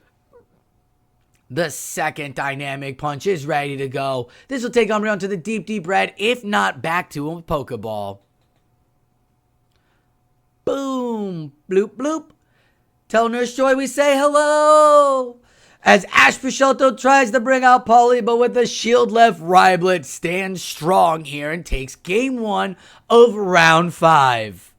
the second Dynamic Punch is ready to go. This will take Umbreon to the deep, deep red, if not back to him with Pokeball. Boom. Bloop, bloop. Tell Nurse Joy we say hello. As ASprecelto tries to bring out Polly, but with the shield left, Rhyblet stands strong here and takes game 1 of round 5.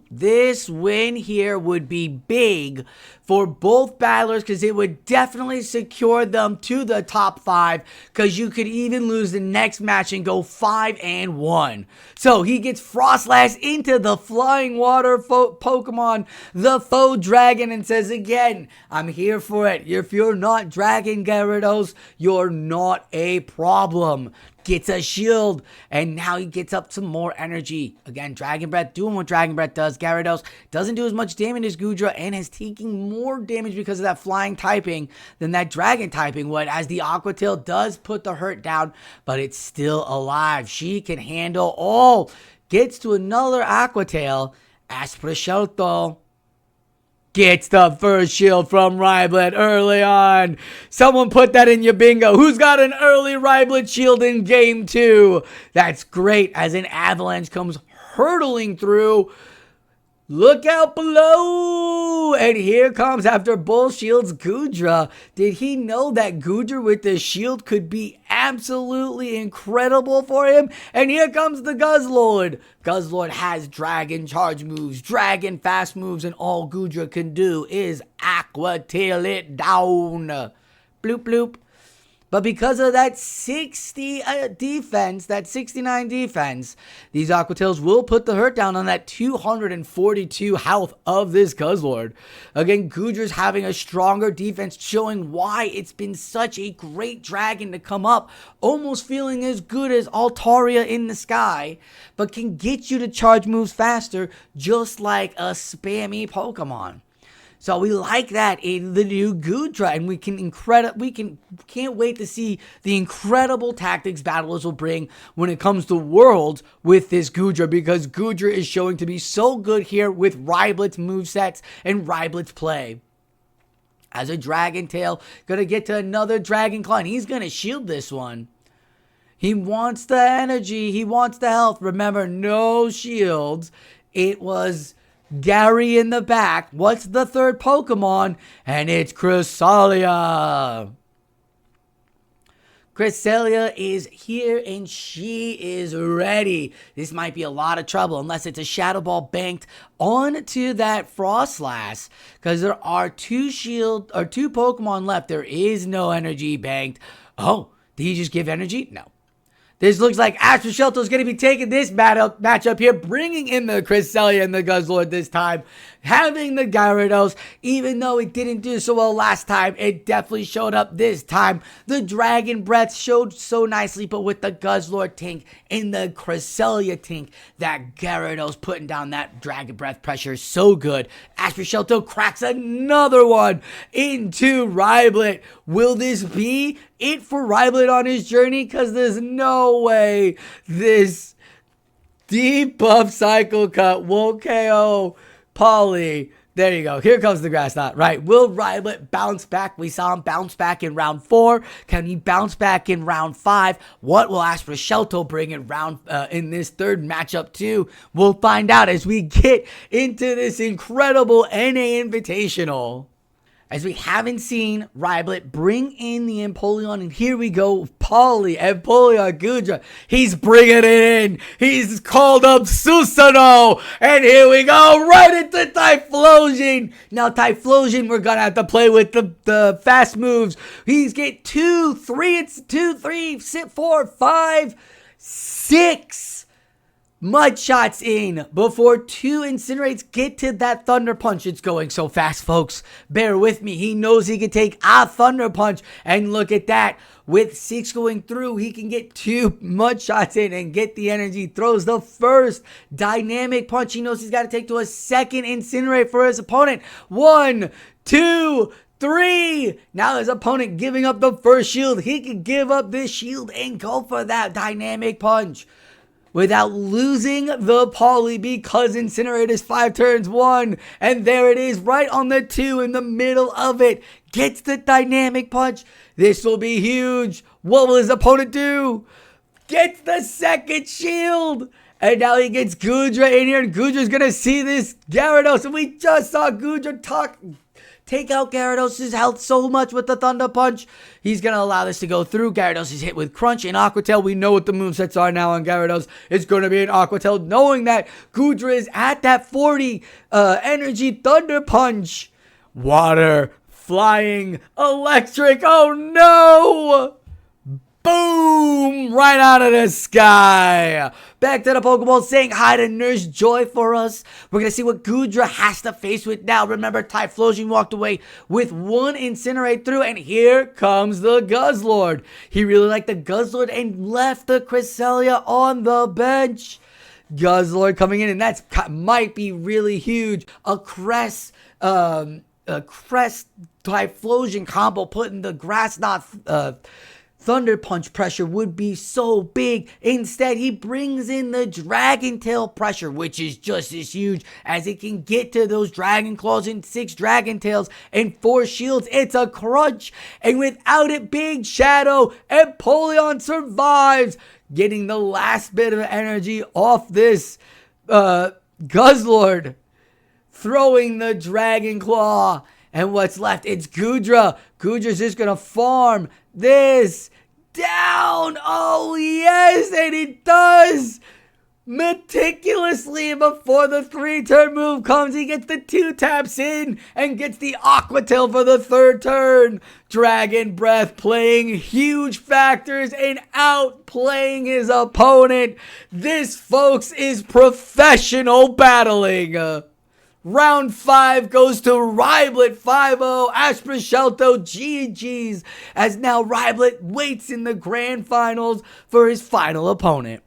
This win here would be big for both battlers because it would definitely secure them to the top 5, because you could even lose the next match and go 5-1. So he gets Frostlass into the Flying Water Pokemon, the Faux Dragon, and says again, I'm here for it. If you're not Dragon Gyarados, you're not a problem. Gets a shield, and now he gets up some more energy. Again, Dragon Breath doing what Dragon Breath does. Gyarados doesn't do as much damage as Goodra and is taking more damage because of that flying typing than that dragon typing would, as the Aqua Tail does put the hurt down, but it's still alive. She can handle all. Gets to another Aqua Tail. ASprecelto gets the first shield from Rhyblet early on. Someone put that in your bingo. Who's got an early Rhyblet shield in game 2? That's great, as an avalanche comes hurtling through. Look out below! And here comes, after both shields, Goodra. Did he know that Goodra with the shield could be absolutely incredible for him? And here comes the Guzzlord. Guzzlord has Dragon Charge moves, Dragon Fast moves, and all Goodra can do is Aqua Tail it down. Bloop, bloop. But because of that 60 defense, that 69 defense, these Aqua Tails will put the hurt down on that 242 health of this Guzzlord. Again, Goodra's having a stronger defense, showing why it's been such a great dragon to come up, almost feeling as good as Altaria in the sky, but can get you to charge moves faster, just like a spammy Pokemon. So we like that in the new Goodra, and we can't wait to see the incredible tactics battlers will bring when it comes to Worlds with this Goodra, because Goodra is showing to be so good here with Rhyblet's movesets and Rhyblet's play. As a Dragon Tail, gonna get to another Dragon Claw, and he's gonna shield this one. He wants the energy, he wants the health. Remember, no shields. It was Gary in the back. What's the third Pokemon? And it's Cresselia. Cresselia is here, and she is ready. This might be a lot of trouble unless it's a Shadow Ball banked onto that Frostlass, because there are two Pokemon left. There is no energy banked. Oh, did he just give energy? No. This looks like ASprecelto is going to be taking this matchup here, bringing in the Cresselia and the Guzzlord this time, having the Gyarados. Even though it didn't do so well last time, it definitely showed up this time. The Dragon Breath showed so nicely, but with the Guzzlord tank and the Cresselia tank, that Gyarados putting down that Dragon Breath pressure so good. ASprecelto cracks another one into Rhyblet. Will this be it for Rhyblet on his journey? Because there's no way this deep buff Cycle Cut won't KO Polly. There you go. Here comes the Grass Knot. Right. Will Rhyblet bounce back? We saw him bounce back in round 4. Can he bounce back in round 5? What will ASprecelto bring in this third matchup too? We'll find out as we get into this incredible NA Invitational. As we haven't seen Rhyblet bring in the Empoleon, and here we go, Polly, Empoleon, Goodra. He's bringing it in. He's called up Susanooo, and here we go, right into Typhlosion. Now, Typhlosion, we're going to have to play with the fast moves. He's get 2, 3, it's 2, 3, 4, 5, 6. Mud shots in before 2 Incinerates get to that Thunder Punch. It's going so fast, folks. Bear with me. He knows he can take a Thunder Punch. And look at that. With 6 going through, he can get 2 Mud shots in and get the energy. Throws the first Dynamic Punch. He knows he's got to take to a second Incinerate for his opponent. 1, 2, 3. Now his opponent giving up the first shield. He can give up this shield and go for that Dynamic Punch. without losing the Poly because Incinerator's 5 turns 1. And there it is, right on the 2 in the middle of it. Gets the dynamic punch. This will be huge. What will his opponent do? Gets the second shield. And now he gets Goodra in here, and Goodra's going to see this Gyarados. And we just saw Goodra take out Gyarados' health so much with the Thunder Punch. He's going to allow this to go through. Gyarados is hit with Crunch and Aqua Tail. We know what the movesets are now on Gyarados. It's going to be an Aqua Tail, knowing that Goodra is at that 40 energy Thunder Punch. Water, flying, electric. Oh no! Boom! Right out of the sky. Back to the Pokeball saying hi to Nurse Joy for us. We're going to see what Goodra has to face with now. Remember, Typhlosion walked away with 1 Incinerate through, and here comes the Guzzlord. He really liked the Guzzlord and left the Cresselia on the bench. Guzzlord coming in, and that might be really huge. A Crest Typhlosion combo putting the Grass Knot Thunder Punch pressure would be so big. Instead, he brings in the Dragon Tail pressure, which is just as huge as it can get to those Dragon Claws and 6 Dragon Tails and 4 shields. It's a crunch, and without it, Big Shadow, Empoleon survives, getting the last bit of energy off this Guzzlord, throwing the Dragon Claw. And what's left? It's Goodra. Goodra's just going to farm this down. Oh, yes, and it does. Meticulously before the 3-turn move comes, he gets the 2 taps in and gets the Aqua Tail for the 3rd turn. Dragon Breath playing huge factors and outplaying his opponent. This, folks, is professional battling. Round 5 goes to Rhyblet 5-0, ASprecelto GG's, as now Rhyblet waits in the grand finals for his final opponent.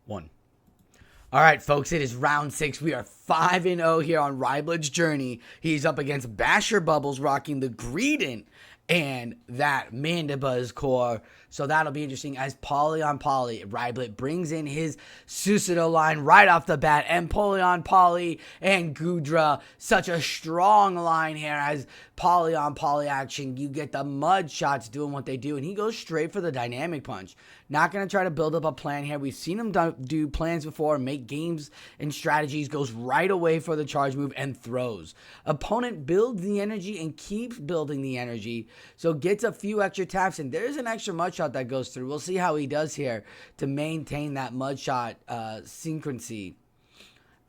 One. All right, folks, it is round 6. We are 5-0 here on Rhyblet's journey. He's up against BasheBubbles rocking the Greedent and that Mandibuzz core. So that'll be interesting as Poly on Poly. Rhyblet brings in his Susanooo line right off the bat. Empoleon, Poly, and Goodra. Such a strong line here as Poly on Poly action. You get the mud shots doing what they do, and he goes straight for the dynamic punch. Not going to try to build up a plan here. We've seen him do plans before, make games and strategies, goes right away for the charge move and throws. Opponent builds the energy and keeps building the energy, so gets a few extra taps, and there's an extra mud shot that goes through. We'll see how he does here to maintain that mud shot synchrony,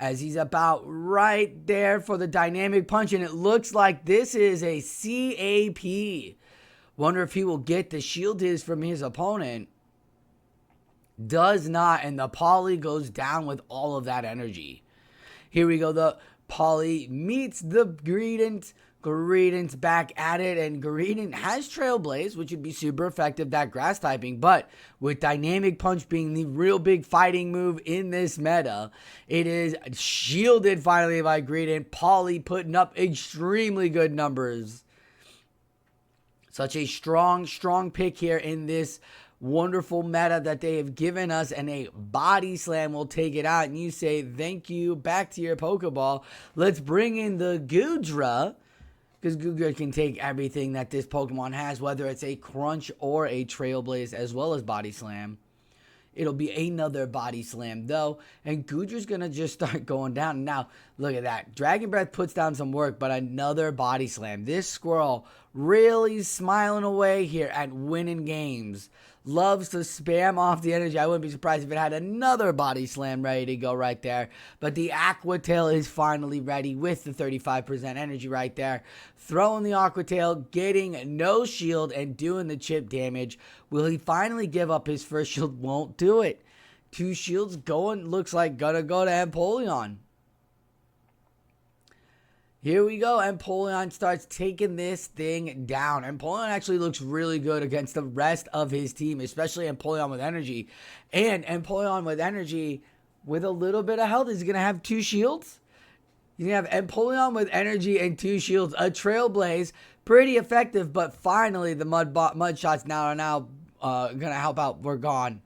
as he's about right there for the dynamic punch, and it looks like this is a CAP. Wonder if he will get the shield his from his opponent. Does not, and the Poly goes down with all of that energy. Here we go, the Poly meets the Greedent. Greedent's back at it, and Greedent has Trailblaze, which would be super effective, that grass typing, but with Dynamic Punch being the real big fighting move in this meta, it is shielded finally by Greedent. Poly putting up extremely good numbers. Such a strong pick here in this wonderful meta that they have given us, and a body slam will take it out, and you say thank you, back to your Pokeball. Let's bring in the Goodra, because Goodra can take everything that this Pokemon has, whether it's a Crunch or a Trailblaze, as well as Body Slam. It'll be another Body Slam, though, and Goodra's going to just start going down. Now, look at that. Dragon Breath puts down some work, but another Body Slam. This squirrel really smiling away here at winning games. Loves to spam off the energy. I wouldn't be surprised if it had another Body Slam ready to go right there. But the Aqua Tail is finally ready with the 35% energy right there. Throwing the Aqua Tail, getting no shield, and doing the chip damage. Will he finally give up his first shield? Won't do it. 2 shields going, looks like gonna go to Empoleon. Here we go. Empoleon starts taking this thing down. Empoleon actually looks really good against the rest of his team, especially Empoleon with energy. And Empoleon with energy with a little bit of health is going to have 2 shields. You have Empoleon with energy and 2 shields, a Trailblaze, pretty effective, but finally the mud shots are now gonna help out. We're gone.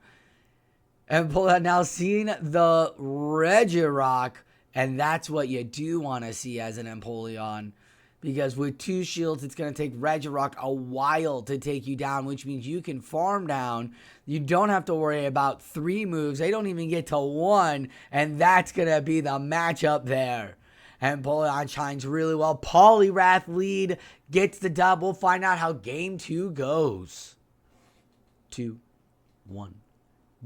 Empoleon now seeing the Regirock, and that's what you do want to see as an Empoleon. Because with 2 shields, it's going to take Regirock a while to take you down, which means you can farm down. You don't have to worry about 3 moves. They don't even get to 1, and that's going to be the matchup there. Empoleon shines really well. Poliwrath lead gets the dub. We'll find out how game 2 goes. 2, 1.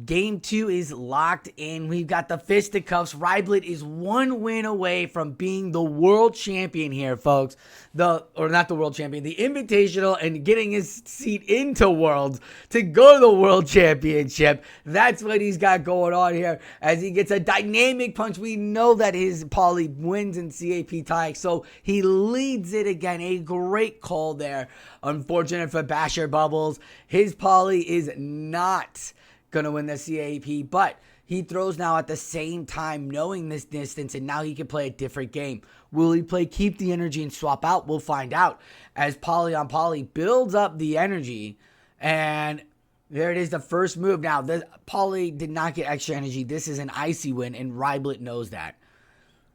Game 2 is locked in. We've got the fisticuffs. Rhyblet is 1 win away from being the world champion here, folks. Or not the world champion, the invitational, and getting his seat into Worlds to go to the world championship. That's what he's got going on here as he gets a dynamic punch. We know that his Poly wins in CAP tie, so he leads it again. A great call there. Unfortunate for BasheBubbles. His Poly is not gonna win the CAP, but he throws now at the same time, knowing this distance, and now he can play a different game. Will he play keep the energy and swap out? We'll find out as Poly on Poly builds up the energy, and there it is, the first move. Now the Poly did not get extra energy. This is an icy win, and Rhyblet knows that.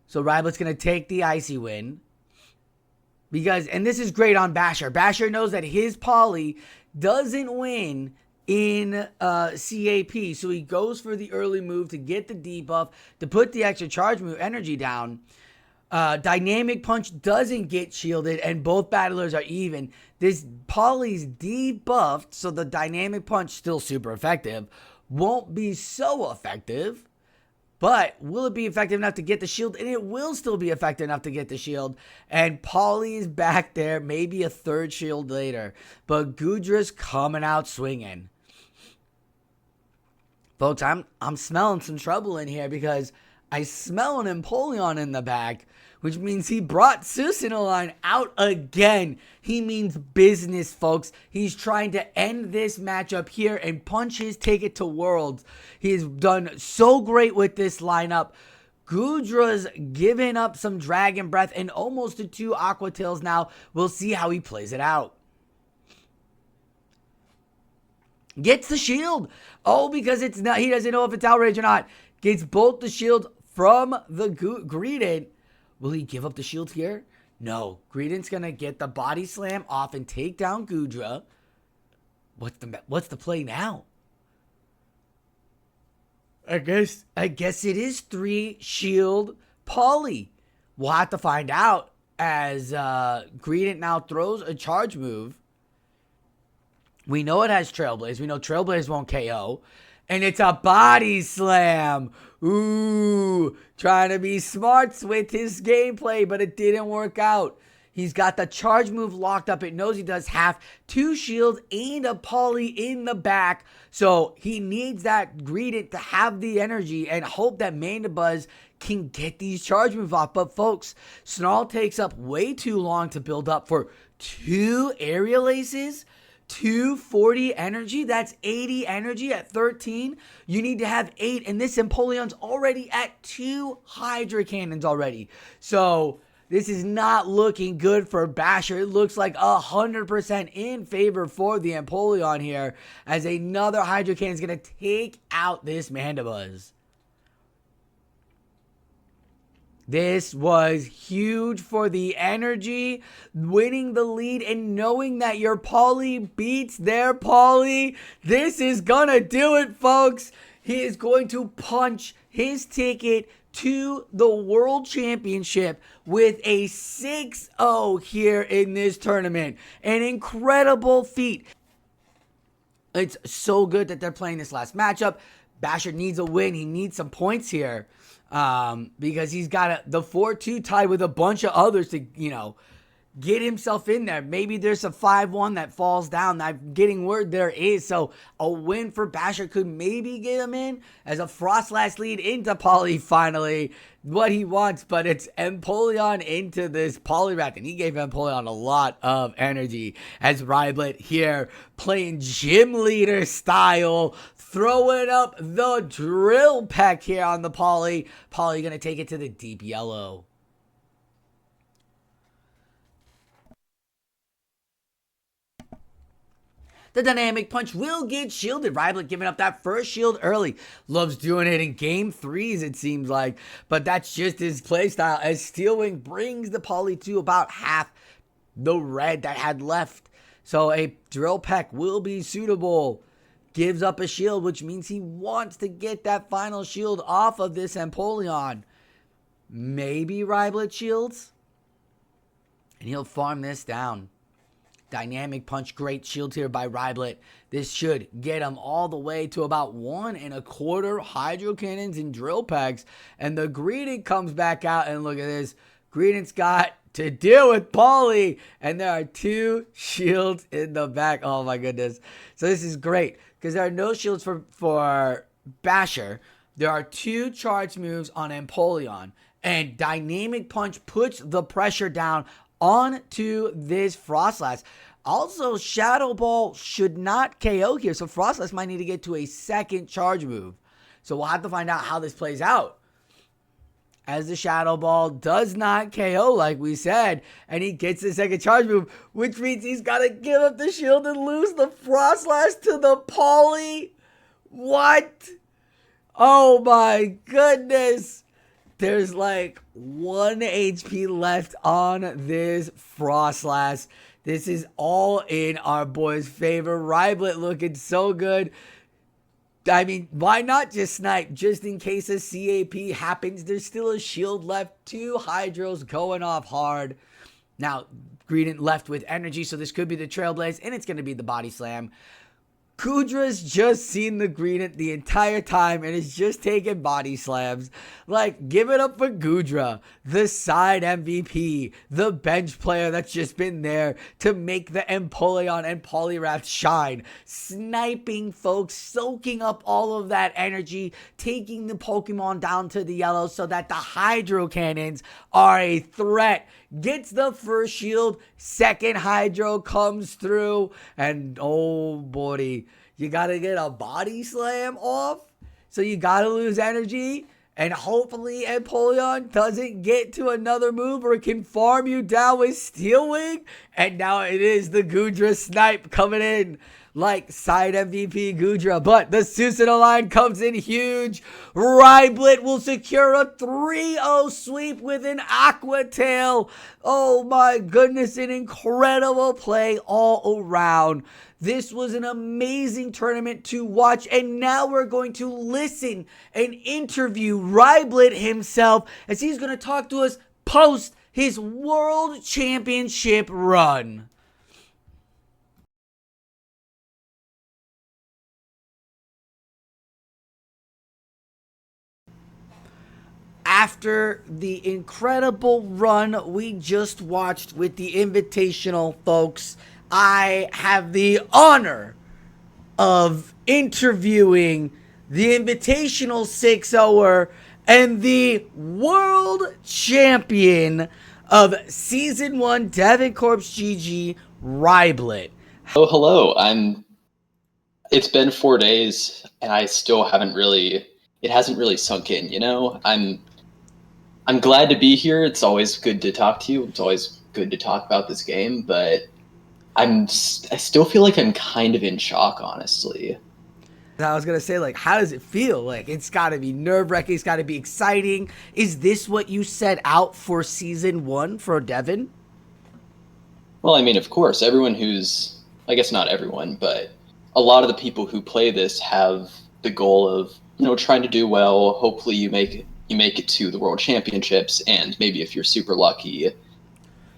So Rhyblet's gonna take the icy win because, and this is great on Basher. Basher knows that his Poly doesn't win in CAP, so he goes for the early move to get the debuff, to put the extra charge move energy down. Dynamic punch doesn't get shielded, and both battlers are even. This Poly's debuffed, so the dynamic punch still super effective. Won't be so effective, but will it be effective enough to get the shield? And it will still be effective enough to get the shield. And Poly is back there, maybe a 3rd shield later, but Goodra's coming out swinging. Folks, I'm smelling some trouble in here because I smell an Empoleon in the back, which means he brought Susanooo out again. He means business, folks. He's trying to end this matchup here and punch his ticket to Worlds. He has done so great with this lineup. Goodra's given up some Dragon Breath and almost to 2 Aqua Tails now. We'll see how he plays it out. Gets the shield. Oh, because it's not, he doesn't know if it's outrage or not. Gets both the shields from the Greedent. Will he give up the shield here? No. Greedent's going to get the body slam off and take down Goodra. What's the play now? I guess it is 3 shield Poly. We'll have to find out as Greedent now throws a charge move. We know it has Trailblaze. We know Trailblaze won't KO. And it's a body slam. Ooh, trying to be smarts with his gameplay, but it didn't work out. He's got the charge move locked up. It knows he does have 2 shields and a Poly in the back. So he needs that Greedent to have the energy and hope that Mandibuzz can get these charge moves off. But folks, Snarl takes up way too long to build up for 2 Aerial Aces. 240 energy, that's 80 energy at 13. You need to have 8, and this Empoleon's already at 2 Hydra Cannons already. So this is not looking good for Basher. It looks like 100% in favor for the Empoleon here, as another Hydra Cannon is going to take out this Mandibuzz. This was huge for the energy, winning the lead and knowing that your Poly beats their Poly. This is gonna do it, folks. He is going to punch his ticket to the World Championship with a 6-0 here in this tournament. An incredible feat. It's so good that they're playing this last matchup. Basher needs a win. He needs some points here. Because he's got the 4-2 tie with a bunch of others to, get himself in there. Maybe there's a 5-1 that falls down. I'm getting word there is. So a win for Basher could maybe get him in as a Frostlass lead into Poly finally. What he wants, but it's Empoleon into this Poliwrath, and he gave Empoleon a lot of energy as Rhyblet here playing gym leader style, throwing up the drill peck here on the Poly. Poly gonna take it to the deep yellow. The Dynamic Punch will get shielded. Rhyblet giving up that first shield early. Loves doing it in game 3s, it seems like. But that's just his playstyle as Steel Wing brings the poly to about half the red that had left. So a Drill Peck will be suitable. Gives up a shield, which means he wants to get that final shield off of this Empoleon. Maybe Rhyblet shields. And he'll farm this down. Dynamic Punch, great shield here by Rhyblet. This should get him all the way to about 1 1/4 Hydro Cannons and Drill Packs. And the Greedent comes back out, and look at this. Greedent's got to deal with Poly, and there are 2 shields in the back. Oh my goodness. So this is great, because there are no shields for Basher. There are 2 charge moves on Empoleon, and Dynamic Punch puts the pressure down onto this Frostlass. Also, Shadow Ball should not KO here, so Frostlass might need to get to a second charge move. So we'll have to find out how this plays out, as the Shadow Ball does not KO like we said, and he gets the second charge move, which means he's got to give up the shield and lose the Frostlass to the Poly. What? Oh my goodness. There's like 1 HP left on this Frostlass. This is all in our boy's favor. Rhyblet looking so good. I mean, why not just snipe? Just in case a CAP happens, there's still a shield left. 2 Hydros going off hard. Now, Greedent left with energy, so this could be the Trailblaze, and it's going to be the Body Slam. Kudra's just seen the Greedent the entire time and is just taking body slams. Like, give it up for Gudra, the side MVP, the bench player that's just been there to make the Empoleon and Poliwrath shine. Sniping folks, soaking up all of that energy, taking the Pokemon down to the yellow so that the Hydro Cannons are a threat. Gets the first shield, second Hydro comes through, and oh boy, you gotta get a body slam off, so you gotta lose energy, and hopefully Empoleon doesn't get to another move or can farm you down with Steel Wing, and now it is the Gudra snipe coming in. Like side MVP Gudra, but the Susanooo line comes in huge. Rhyblet will secure a 3-0 sweep with an Aqua Tail. Oh my goodness, an incredible play all around. This was an amazing tournament to watch, and now we're going to listen and interview Rhyblet himself as he's going to talk to us post his World Championship run. After the incredible run we just watched with the Invitational, folks, I have the honor of interviewing the Invitational 6-0er and the world champion of Season 1 Devon Corps GG, Rhyblet. Oh, hello. It's been 4 days, and I still haven't really... It hasn't really sunk in, you know? I'm glad to be here. It's always good to talk to you. It's always good to talk about this game, but I still feel like I'm kind of in shock, honestly. I was going to say, like, how does it feel? Like, it's got to be nerve-wracking. It's got to be exciting. Is this what you set out for Season 1 for Devon? Well, I mean, of course, everyone who's... I guess not everyone, but a lot of the people who play this have the goal of, you know, trying to do well. Hopefully you make it to the World Championships, and maybe if you're super lucky,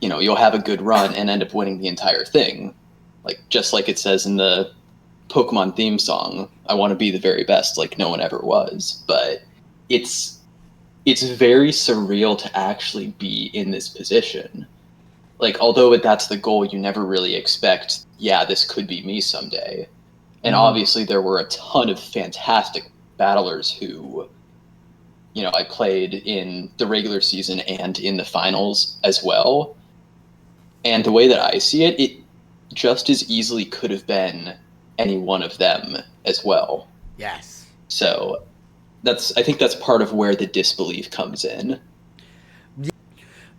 you know, you'll have a good run and end up winning the entire thing. Like, just like it says in the Pokemon theme song, I want to be the very best, like no one ever was. But it's very surreal to actually be in this position. Like, although that's the goal, you never really expect, yeah, this could be me someday. And obviously there were a ton of fantastic battlers who, you know, I played in the regular season and in the finals as well. And the way that I see it, it just as easily could have been any one of them as well. Yes. So I think that's part of where the disbelief comes in.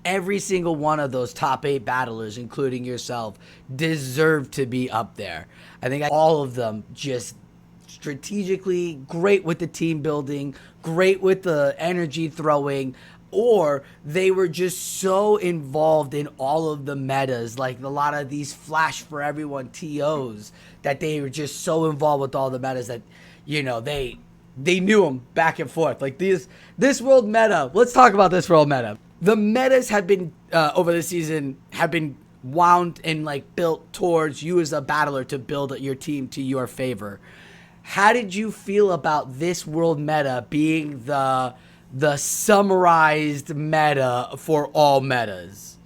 every single one of those top 8 battlers, including yourself, deserve to be up there. I think all of them just strategically great with the team building, great with the energy throwing, or they were just so involved in all of the metas, like a lot of these Flash for Everyone TOs, that they were just so involved with all the metas that, you know, they knew them back and forth. Like this world meta, let's talk about this world meta. The metas have been, over the season, have been wound and like built towards you as a battler to build your team to your favor. How did you feel about this world meta being the summarized meta for all metas?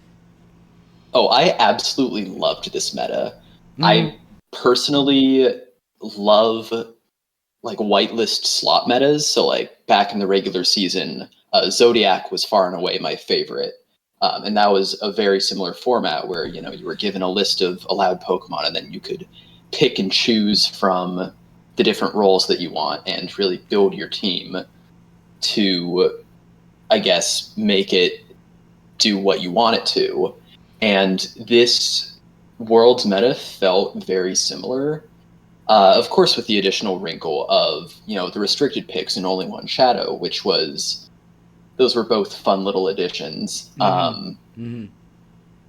Oh, I absolutely loved this meta. I personally love like whitelist slot metas. So like back in the regular season, Zodiac was far and away my favorite. And that was a very similar format where, you know, you were given a list of allowed Pokemon and then you could pick and choose from the different roles that you want and really build your team to, I guess, make it do what you want it to. And this World's meta felt very similar. Of course, with the additional wrinkle of, you know, the restricted picks and only one shadow, which was, those were both fun little additions.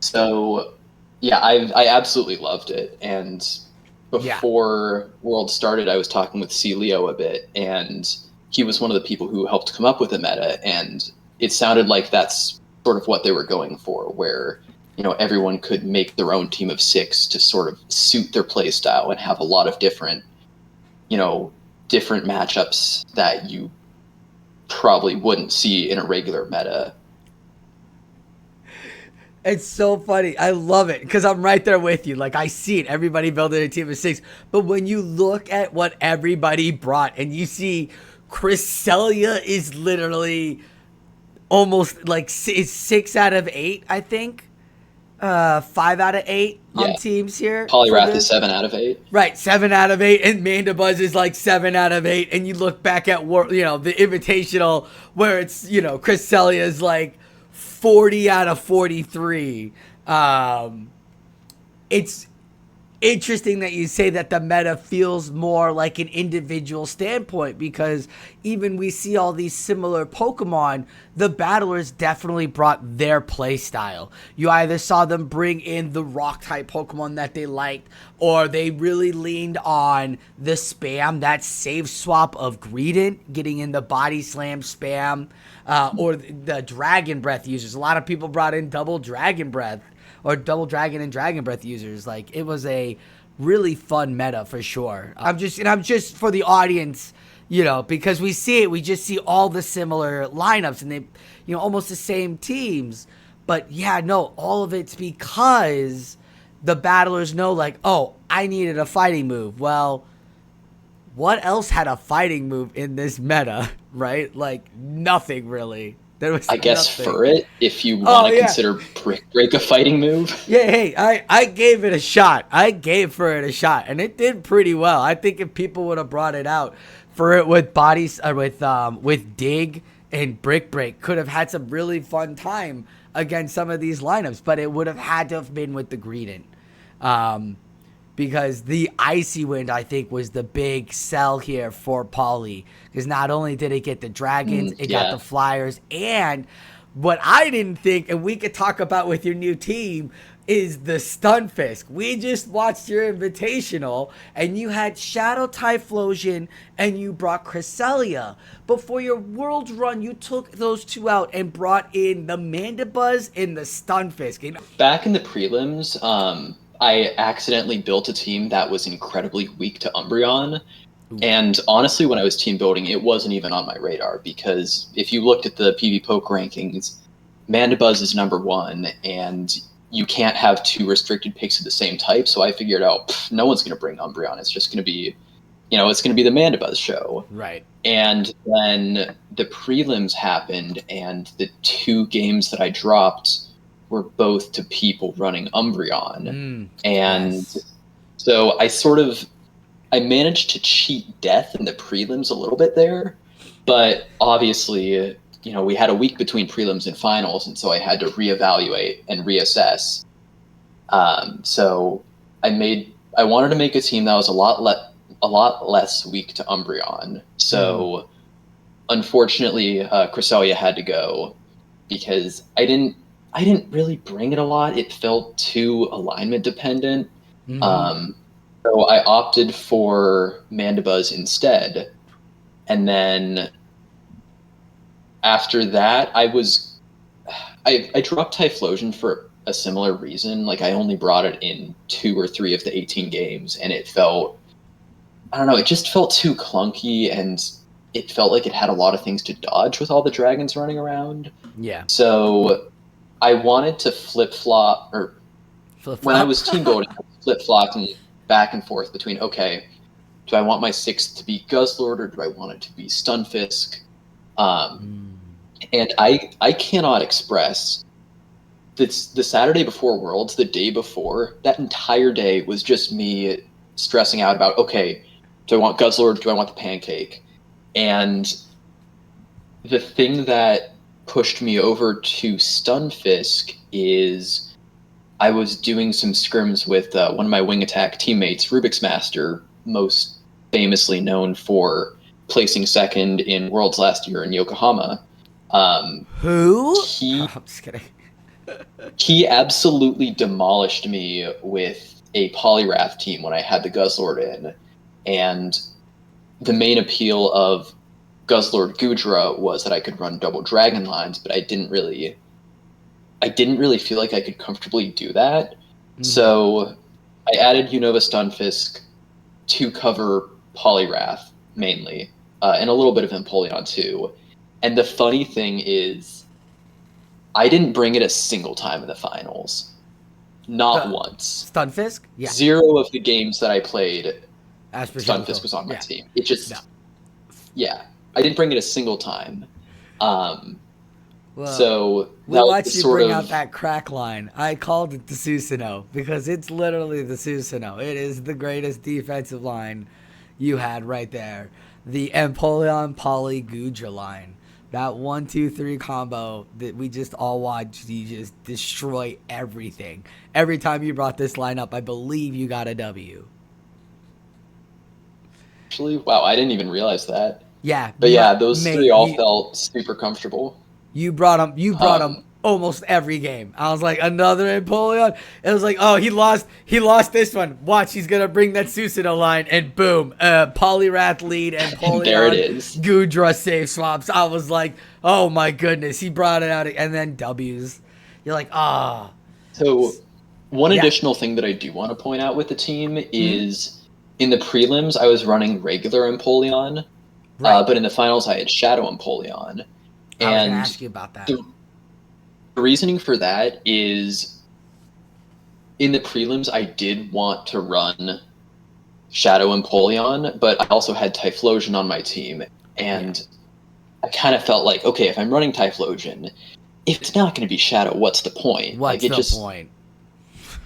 So, yeah, I absolutely loved it. And before World started, I was talking with C. Leo a bit, and he was one of the people who helped come up with the meta, and it sounded like that's sort of what they were going for, where, you know, everyone could make their own team of 6 to sort of suit their play style and have a lot of different, you know, different matchups that you probably wouldn't see in a regular meta. It's so funny. I love it because I'm right there with you. Like, I see it. Everybody building a team of 6. But when you look at what everybody brought and you see Cresselia is literally almost like 6 out of 8, I think. 5 out of 8 on teams here. Poliwrath is 7 out of 8. Right, 7 out of 8, and Mandibuzz is like 7 out of 8. And you look back at, you know, the Invitational where it's, you know, Cresselia is like 40 out of 43. It's interesting that you say that the meta feels more like an individual standpoint, because even we see all these similar Pokemon, the battlers definitely brought their play style. You either saw them bring in the rock type Pokemon that they liked, or they really leaned on the spam, that save swap of Greedent, getting in the body slam spam, or the Dragon Breath users. A lot of people brought in double Dragon Breath, or double Dragon and Dragon Breath users. Like, it was a really fun meta for sure. I'm just for the audience, you know, because we see it, we just see all the similar lineups and they, you know, almost the same teams. But yeah, no, all of it's because the battlers know, like, oh, I needed a fighting move. Well, what else had a fighting move in this meta, right? Like, nothing really. There was, I guess, nothing. for it, if you want to consider Brick Break a fighting move. Yeah, hey, I gave it a shot. I gave for it a shot, and it did pretty well. I think if people would have brought it out for it with bodies, with Dig and Brick Break, could have had some really fun time against some of these lineups. But it would have had to have been with the Greedent. Because the Icy Wind, I think, was the big sell here for Poly. Because not only did it get the dragons, it got the flyers. And what I didn't think, and we could talk about with your new team, is the Stunfisk. We just watched your Invitational, and you had Shadow Typhlosion, and you brought Cresselia. But for your Worlds run, you took those 2 out and brought in the Mandibuzz and the Stunfisk. Back in the prelims, I accidentally built a team that was incredibly weak to Umbreon. Ooh. And honestly, when I was team building, it wasn't even on my radar, because if you looked at the PV Poke rankings, Mandibuzz is number 1, and you can't have 2 restricted picks of the same type. So I figured out, no one's going to bring Umbreon. It's just going to be, you know, it's going to be the Mandibuzz show. Right. And then the prelims happened, and the 2 games that I dropped were both to people running Umbreon. So I managed to cheat death in the prelims a little bit there, but obviously we had a week between prelims and finals, and so I had to reevaluate and reassess. So I wanted to make a team that was a lot less weak to Umbreon. So unfortunately, Cresselia had to go because I didn't really bring it a lot. It felt too alignment dependent. So I opted for Mandibuzz instead. And then after that, I dropped Typhlosion for a similar reason. Like, I only brought it in 2 or 3 of the 18 games, and it felt, I don't know, it just felt too clunky, and it felt like it had a lot of things to dodge with all the dragons running around. Yeah. So I wanted to flip-flop, or when I was team building, I was flip-flopping back and forth between, okay, do I want my 6th to be Guzzlord, or do I want it to be Stunfisk? And I cannot express the Saturday before Worlds, the day before, that entire day was just me stressing out about, okay, do I want Guzzlord, do I want the Pancake? And the thing that pushed me over to Stunfisk is I was doing some scrims with one of my wing attack teammates, Rubik's Master, most famously known for placing 2nd in Worlds last year in Yokohama. Who? I'm just kidding. He absolutely demolished me with a Poliwrath team when I had the Guzzlord in, and the main appeal of Guzzlord Goodra was that I could run double Dragon Lines, but I didn't really feel like I could comfortably do that. So I added Unova Stunfisk to cover Poliwrath mainly, and a little bit of Empoleon too. And the funny thing is, I didn't bring it a single time in the finals. Not once. Stunfisk? Yeah. 0 of the games that I played, ASprecelto. Stunfisk was on my team. It just, yeah. I didn't bring it a single time. So we watched you bring out that crack line. I called it the Susanooo because it's literally the Susanooo. It is the greatest defensive line you had right there. The Empoleon Poly Goodra line. That 1-2-3 combo that we just all watched, you just destroy everything. Every time you brought this line up, I believe you got a W. Actually, wow, I didn't even realize that. Yeah. But yeah, those 3 all felt super comfortable. You brought him almost every game. I was like, another Empoleon. It was like, oh, he lost this one. Watch, he's gonna bring that Susanooo line, and boom, Poliwrath lead and Empoleon. There it is. Goodra save swaps. I was like, oh my goodness, he brought it out, and then W's. You're like, ah. So, one additional thing that I do want to point out with the team is in the prelims I was running regular Empoleon, but in the finals I had Shadow Empoleon. I was gonna ask you about that. The reasoning for that is in the prelims, I did want to run Shadow Empoleon, but I also had Typhlosion on my team. And I kind of felt like, okay, if I'm running Typhlosion, if it's not going to be Shadow, what's the point? What's the point?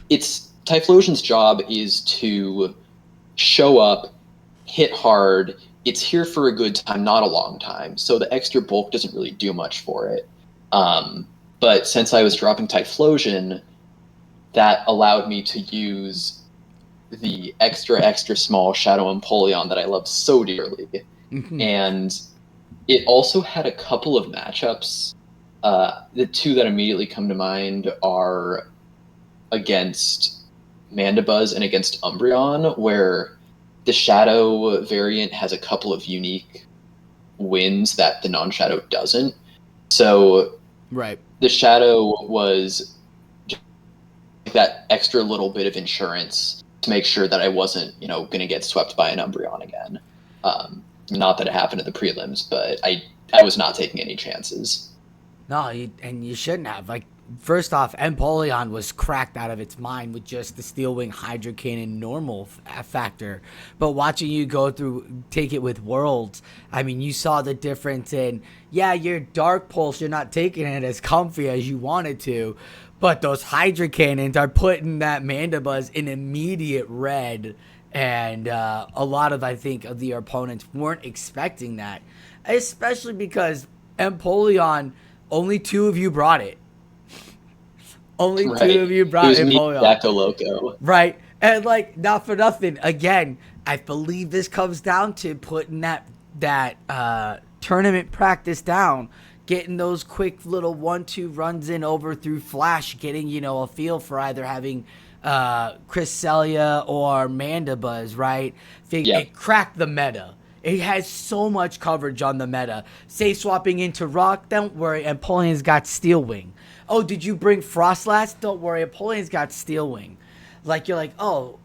Typhlosion's job is to show up, hit hard. It's here for a good time, not a long time. So the extra bulk doesn't really do much for it. But since I was dropping Typhlosion, that allowed me to use the extra small Shadow Empoleon that I love so dearly. And it also had a couple of matchups. The 2 that immediately come to mind are against Mandibuzz and against Umbreon, where the Shadow variant has a couple of unique wins that the non-Shadow doesn't. So the Shadow was just that extra little bit of insurance to make sure that I wasn't, going to get swept by an Umbreon again. Not that it happened in the prelims, but I was not taking any chances. No, and you shouldn't have. Like, first off, Empoleon was cracked out of its mind with just the Steel Wing Hydro Cannon normal factor. But watching you take it with Worlds, I mean, you saw the difference in, your Dark Pulse, you're not taking it as comfy as you wanted to, but those Hydro Cannons are putting that Mandibuzz in immediate red. And a lot of, I think, of the opponents weren't expecting that, especially because Empoleon, only 2 of you brought it. Only Right. 2 of you It brought was me, Empoleon. Dacto Loco. Right. And like, not for nothing, again, I believe this comes down to putting that tournament practice down, getting those quick little 1-2 runs in over through Flash, getting, you know, a feel for either having Cresselia or Mandibuzz, right? It cracked the meta. It has so much coverage on the meta. Say swapping into Rock, don't worry, Empoleon's got Steel Wing. Oh, did you bring Frostlass? Don't worry, Empoleon's got Steel Wing. Like, you're like, oh,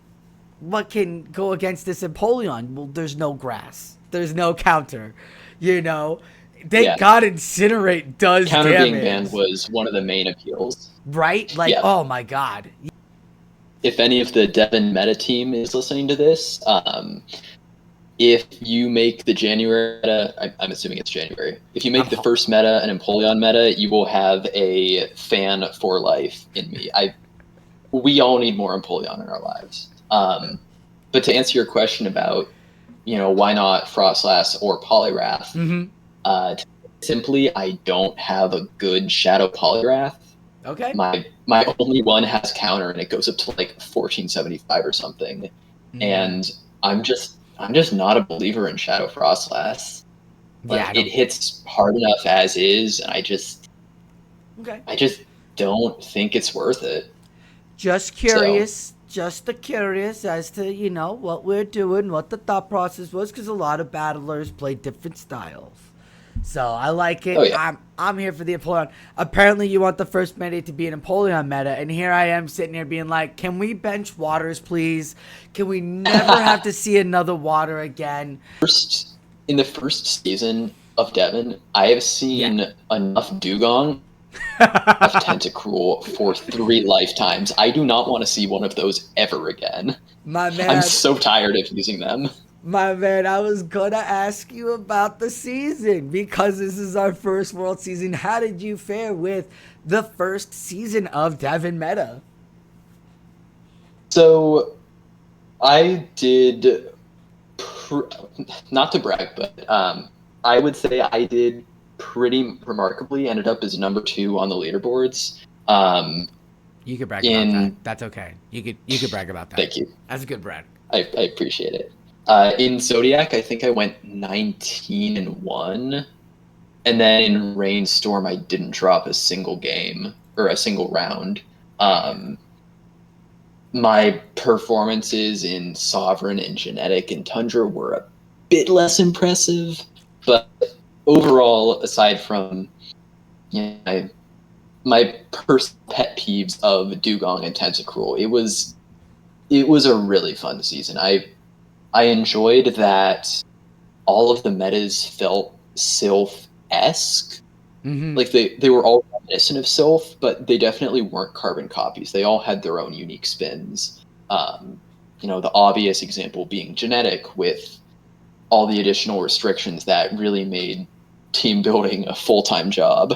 what can go against this Empoleon? Well, there's no grass. There's no counter. You know? Thank God Incinerate does counter damage. being banned was one of the main appeals. Right? Like, oh my God. If any of the Devon meta team is listening to this, if you make the January meta, I'm assuming it's January. If you make the first meta an Empoleon meta, you will have a fan for life in me. We all need more Empoleon in our lives. But to answer your question about, you know, why not Frostlass or Poliwrath? Simply, I don't have a good Shadow Poliwrath. Okay. My only one has counter, and it goes up to like 1475 or something. And I'm just not a believer in Shadow Frostlass. Like, it hits hard enough as is, and I just don't think it's worth it. Just curious, curious as to, you know, what we're doing, what the thought process was, because a lot of battlers play different styles. So I like it. Oh, yeah. I'm here for the Empoleon. Apparently you want the first meta to be an Empoleon meta, and here I am sitting here being like, can we bench Waters, please? Can we never have to see another Water again? In the first season of Devon, I have seen enough Dugong of Tentacruel for 3 lifetimes. I do not want to see one of those ever again. My man, I'm so tired of using them. My man, I was gonna ask you about the season because this is our first World season. How did you fare with the first season of Devon Meta? So, I did, not to brag, but I would say I did pretty remarkably. Ended up as number 2 on the leaderboards. You could brag about that. That's okay. You could brag about that. Thank you. That's a good brag. I appreciate it. In Zodiac, I think I went 19-1, and then in Rainstorm, I didn't drop a single game or a single round. My performances in Sovereign and Genetic and Tundra were a bit less impressive, but overall, aside from my personal pet peeves of Dugong and Tentacruel, it was a really fun season. I enjoyed that all of the metas felt Sylph-esque. Like they were all reminiscent of Sylph, but they definitely weren't carbon copies. They all had their own unique spins. You know, the obvious example being Genetic, with all the additional restrictions that really made team building a full-time job.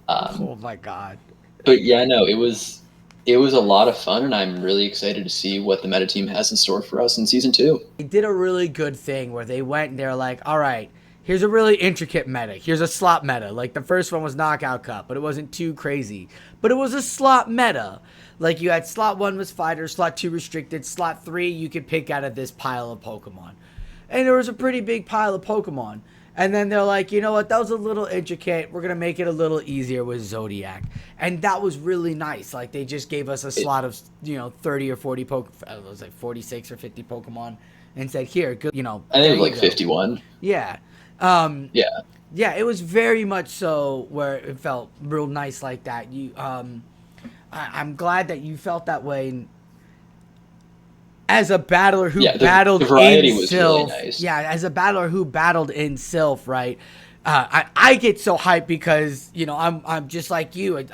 Oh my God. But yeah, no, it was a lot of fun, and I'm really excited to see what the meta team has in store for us in Season 2. They did a really good thing where they went and they're like, all right, here's a really intricate meta. Here's a slot meta. Like, the first one was Knockout Cup, but it wasn't too crazy. But it was a slot meta. Like, you had slot 1 was Fighter, slot 2 restricted, slot 3 you could pick out of this pile of Pokemon. And there was a pretty big pile of Pokemon. And then they're like, you know what, that was a little intricate. We're going to make it a little easier with Zodiac. And that was really nice. Like, they just gave us a slot of, 30 or 40 it was like 46 or 50 Pokemon. And said, here, good, I think like 51. Yeah. Yeah, it was very much so where it felt real nice like that. I'm glad that you felt that way as a battler who battled the variety in was Sylph. Really nice. Yeah, as a battler who battled in Sylph, right? I get so hyped because I'm just like you.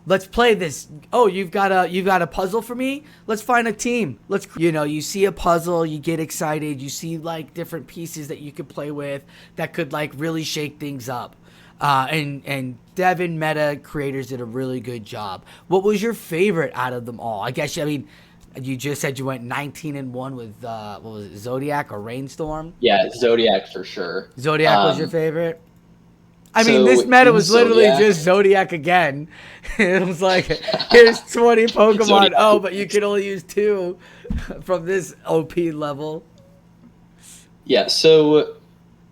Let's play this. Oh, you've got a puzzle for me? Let's find a team. You see a puzzle, you get excited. You see like different pieces that you could play with that could like really shake things up. And Devon Meta creators did a really good job. What was your favorite out of them all? You just said you went 19-1 with what was it, Zodiac or Rainstorm? Yeah, Zodiac for sure. Zodiac was your favorite? I mean, So this meta in was literally Zodiac- just Zodiac again. It was like, here's 20 Pokemon. Zodiac. Oh, but you can only use 2 from this OP level. Yeah, so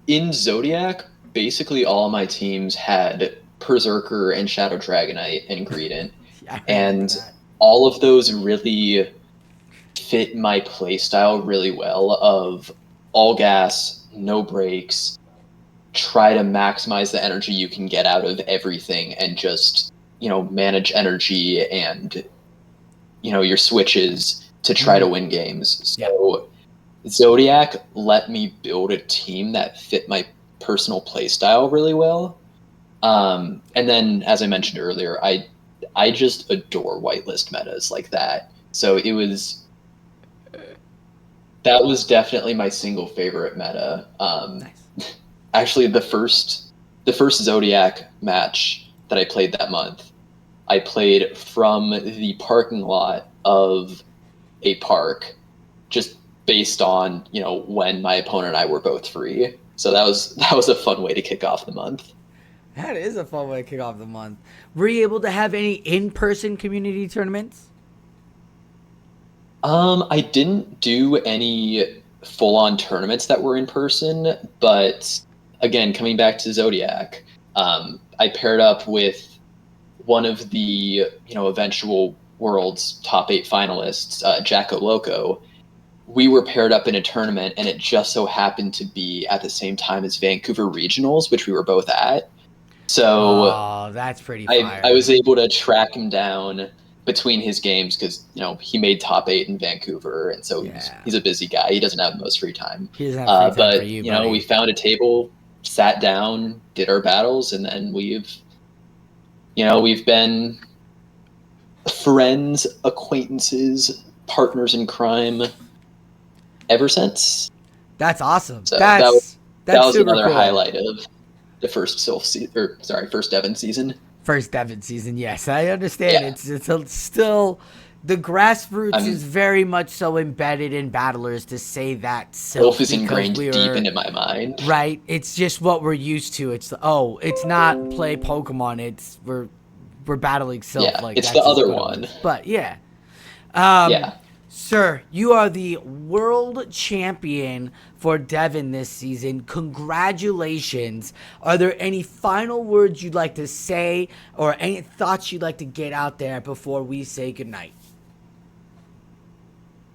in Zodiac, basically all my teams had Berserker and Shadow Dragonite and Greedent. Yeah, I remember And that. all of those really fit my playstyle really well of all gas, no brakes, try to maximize the energy you can get out of everything and just, manage energy and, your switches to try to win games. So Zodiac let me build a team that fit my personal playstyle really well. And then, as I mentioned earlier, I just adore whitelist metas like that. So that was definitely my single favorite meta. Nice. Actually, the first Zodiac match that I played that month, I played from the parking lot of a park, just based on when my opponent and I were both free. So that was a fun way to kick off the month. That is a fun way to kick off the month. Were you able to have any in-person community tournaments? I didn't do any full-on tournaments that were in person, but again, coming back to Zodiac, I paired up with one of the eventual world's top 8 finalists, Jacko Loco. We were paired up in a tournament, and it just so happened to be at the same time as Vancouver Regionals, which we were both at. So Oh, that's pretty fire. I was able to track him down between his games because he made top 8 in Vancouver, and so he's a busy guy. He doesn't have the most free time. He doesn't have free time but for you, buddy. we found a table, sat down, did our battles, and then we've been friends, acquaintances, partners in crime ever since. That's awesome. So that was another cool. highlight of the first Devon season. First Devon season, yes, I understand. Yeah. It's still the grassroots is very much so embedded in battlers to say that. Sylph is ingrained deep into my mind. Right, it's just what we're used to. It's not play Pokemon. It's we're battling Sylph. Yeah, like it's that's the other one. But yeah, Sir, you are the world champion for Devon this season. Congratulations. Are there any final words you'd like to say or any thoughts you'd like to get out there before we say goodnight?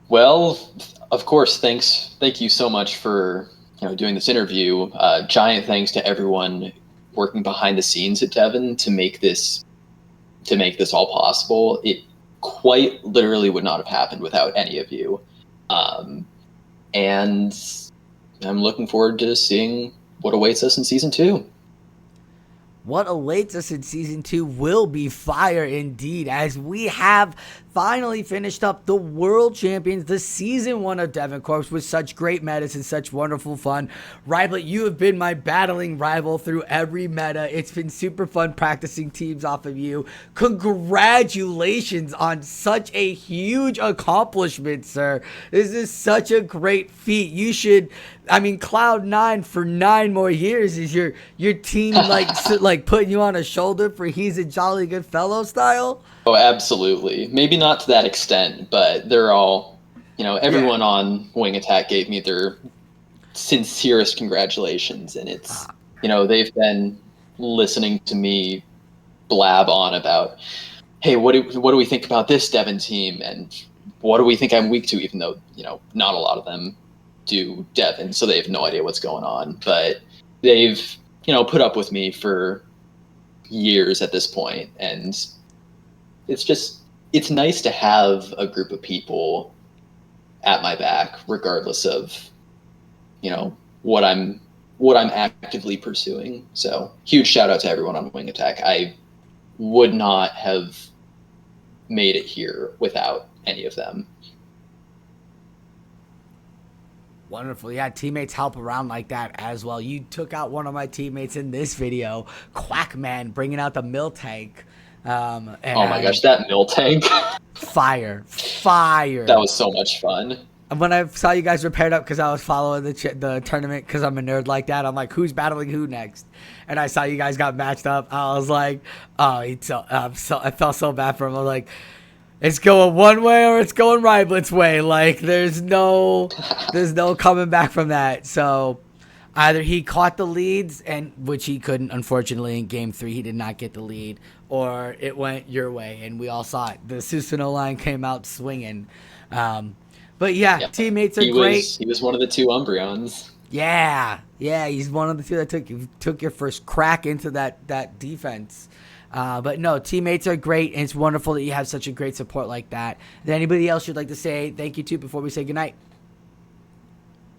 Well, of course, thank you so much for doing this interview. Giant thanks to everyone working behind the scenes at Devon to make this all possible. It quite literally would not have happened without any of you. And I'm looking forward to seeing what awaits us in Season 2. What awaits us in Season 2 will be fire indeed, as we have finally finished up the World Champions, the Season 1 of Devon Corps with such great metas and such wonderful fun. Rhyblet, you have been my battling rival through every meta. It's been super fun practicing teams off of you. Congratulations on such a huge accomplishment, sir. This is such a great feat. You should... Cloud9 for 9 more years is your team like putting you on a shoulder for he's a jolly good fellow style? Oh, absolutely. Maybe not to that extent, but they're all, everyone on Wing Attack gave me their sincerest congratulations, and it's, they've been listening to me blab on about, hey, what do we think about this Devon team, and what do we think I'm weak to, even though, not a lot of them do Devon, so they have no idea what's going on. But they've, put up with me for years at this point, and it's nice to have a group of people at my back, regardless of, what I'm actively pursuing. So huge shout out to everyone on Wing Attack. I would not have made it here without any of them. Wonderful. Yeah, teammates help around like that as well. You took out one of my teammates in this video, Quackman, bringing out the mill tank. And oh my gosh, that mill tank. Fire. That was so much fun. when I saw you guys were paired up, because I was following the tournament, because I'm a nerd like that. I'm like, who's battling who next? And I saw you guys got matched up. I was like, oh, I felt so bad for him. I was like, it's going one way or it's going Rhyblet's way. Like, there's no coming back from that. So either he caught the leads, and which he couldn't, unfortunately, in game 3. He did not get the lead, or it went your way, and we all saw it. The Susanooo line came out swinging. But yeah, teammates are great. He was one of the 2 Umbreons. Yeah, he's one of the 2 that took your first crack into that defense. But no, teammates are great, and it's wonderful that you have such a great support like that. Is there anybody else you'd like to say thank you to before we say goodnight?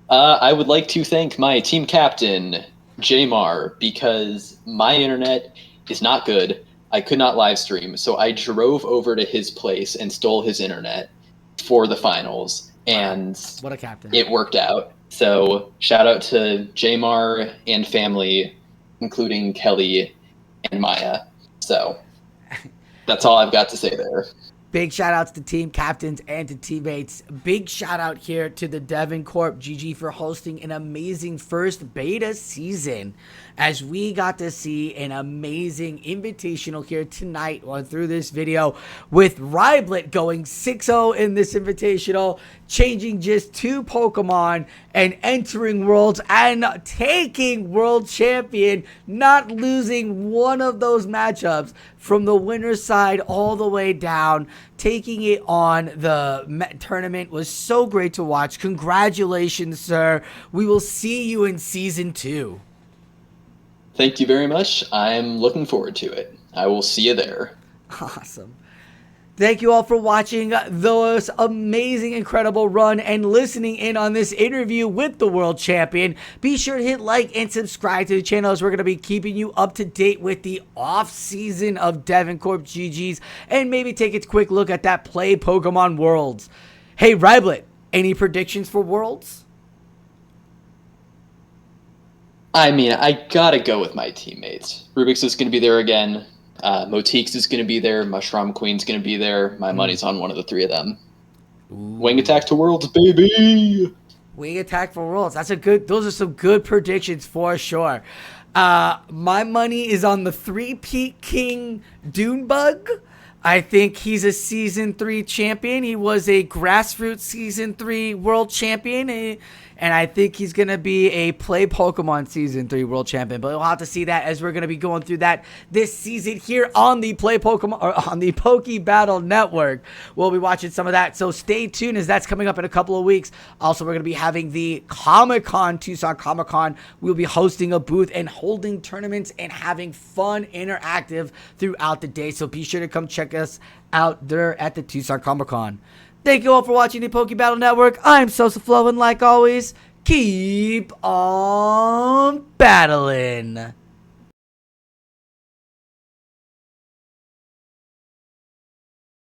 I would like to thank my team captain, Jamar, because my internet is not good. I could not live stream, so I drove over to his place and stole his internet for the finals, and what a captain! It worked out. So shout out to Jamar and family, including Kelly and Maya. So that's all I've got to say there. Big shout outs to team captains and to teammates. Big shout out here to the Devon Corp GG for hosting an amazing first beta season, as we got to see an amazing invitational here tonight or through this video, with Rhyblet going 6-0 in this invitational, changing just 2 Pokemon and entering Worlds and taking World Champion, not losing one of those matchups from the winner's side all the way down, taking it on the tournament. Was so great to watch. Congratulations, sir. We will see you in Season 2. Thank you very much. I'm looking forward to it. I will see you there. Awesome. Thank you all for watching this amazing, incredible run and listening in on this interview with the world champion. Be sure to hit like and subscribe to the channel, as we're going to be keeping you up to date with the off season of Devon Corp GGs, and maybe take a quick look at that Play Pokemon Worlds. Hey, Rhyblet, any predictions for Worlds? I mean, I gotta go with my teammates. Rubik's is going to be there again. Motique's is going to be there. Mushroom Queen's going to be there. My money's on one of the 3 of them. Ooh. Wing Attack to Worlds, baby! Wing Attack for Worlds. Those are some good predictions for sure. My money is on the 3-Peat King Dunebug. I think he's a Season 3 champion. He was a Grassroots Season 3 world champion. And I think he's going to be a Play Pokemon Season 3 world champion. But we'll have to see that as we're going to be going through that this season here on the Play Pokemon, or on the Poke Battle Network. We'll be watching some of that. So stay tuned, as that's coming up in a couple of weeks. Also, we're going to be having the Comic-Con, Tucson Comic-Con. We'll be hosting a booth and holding tournaments and having fun interactive throughout the day. So be sure to come check us out there at the Tucson Comic-Con. Thank you all for watching the Poke Battle Network. I'm Sosaflo, and like always, keep on battling.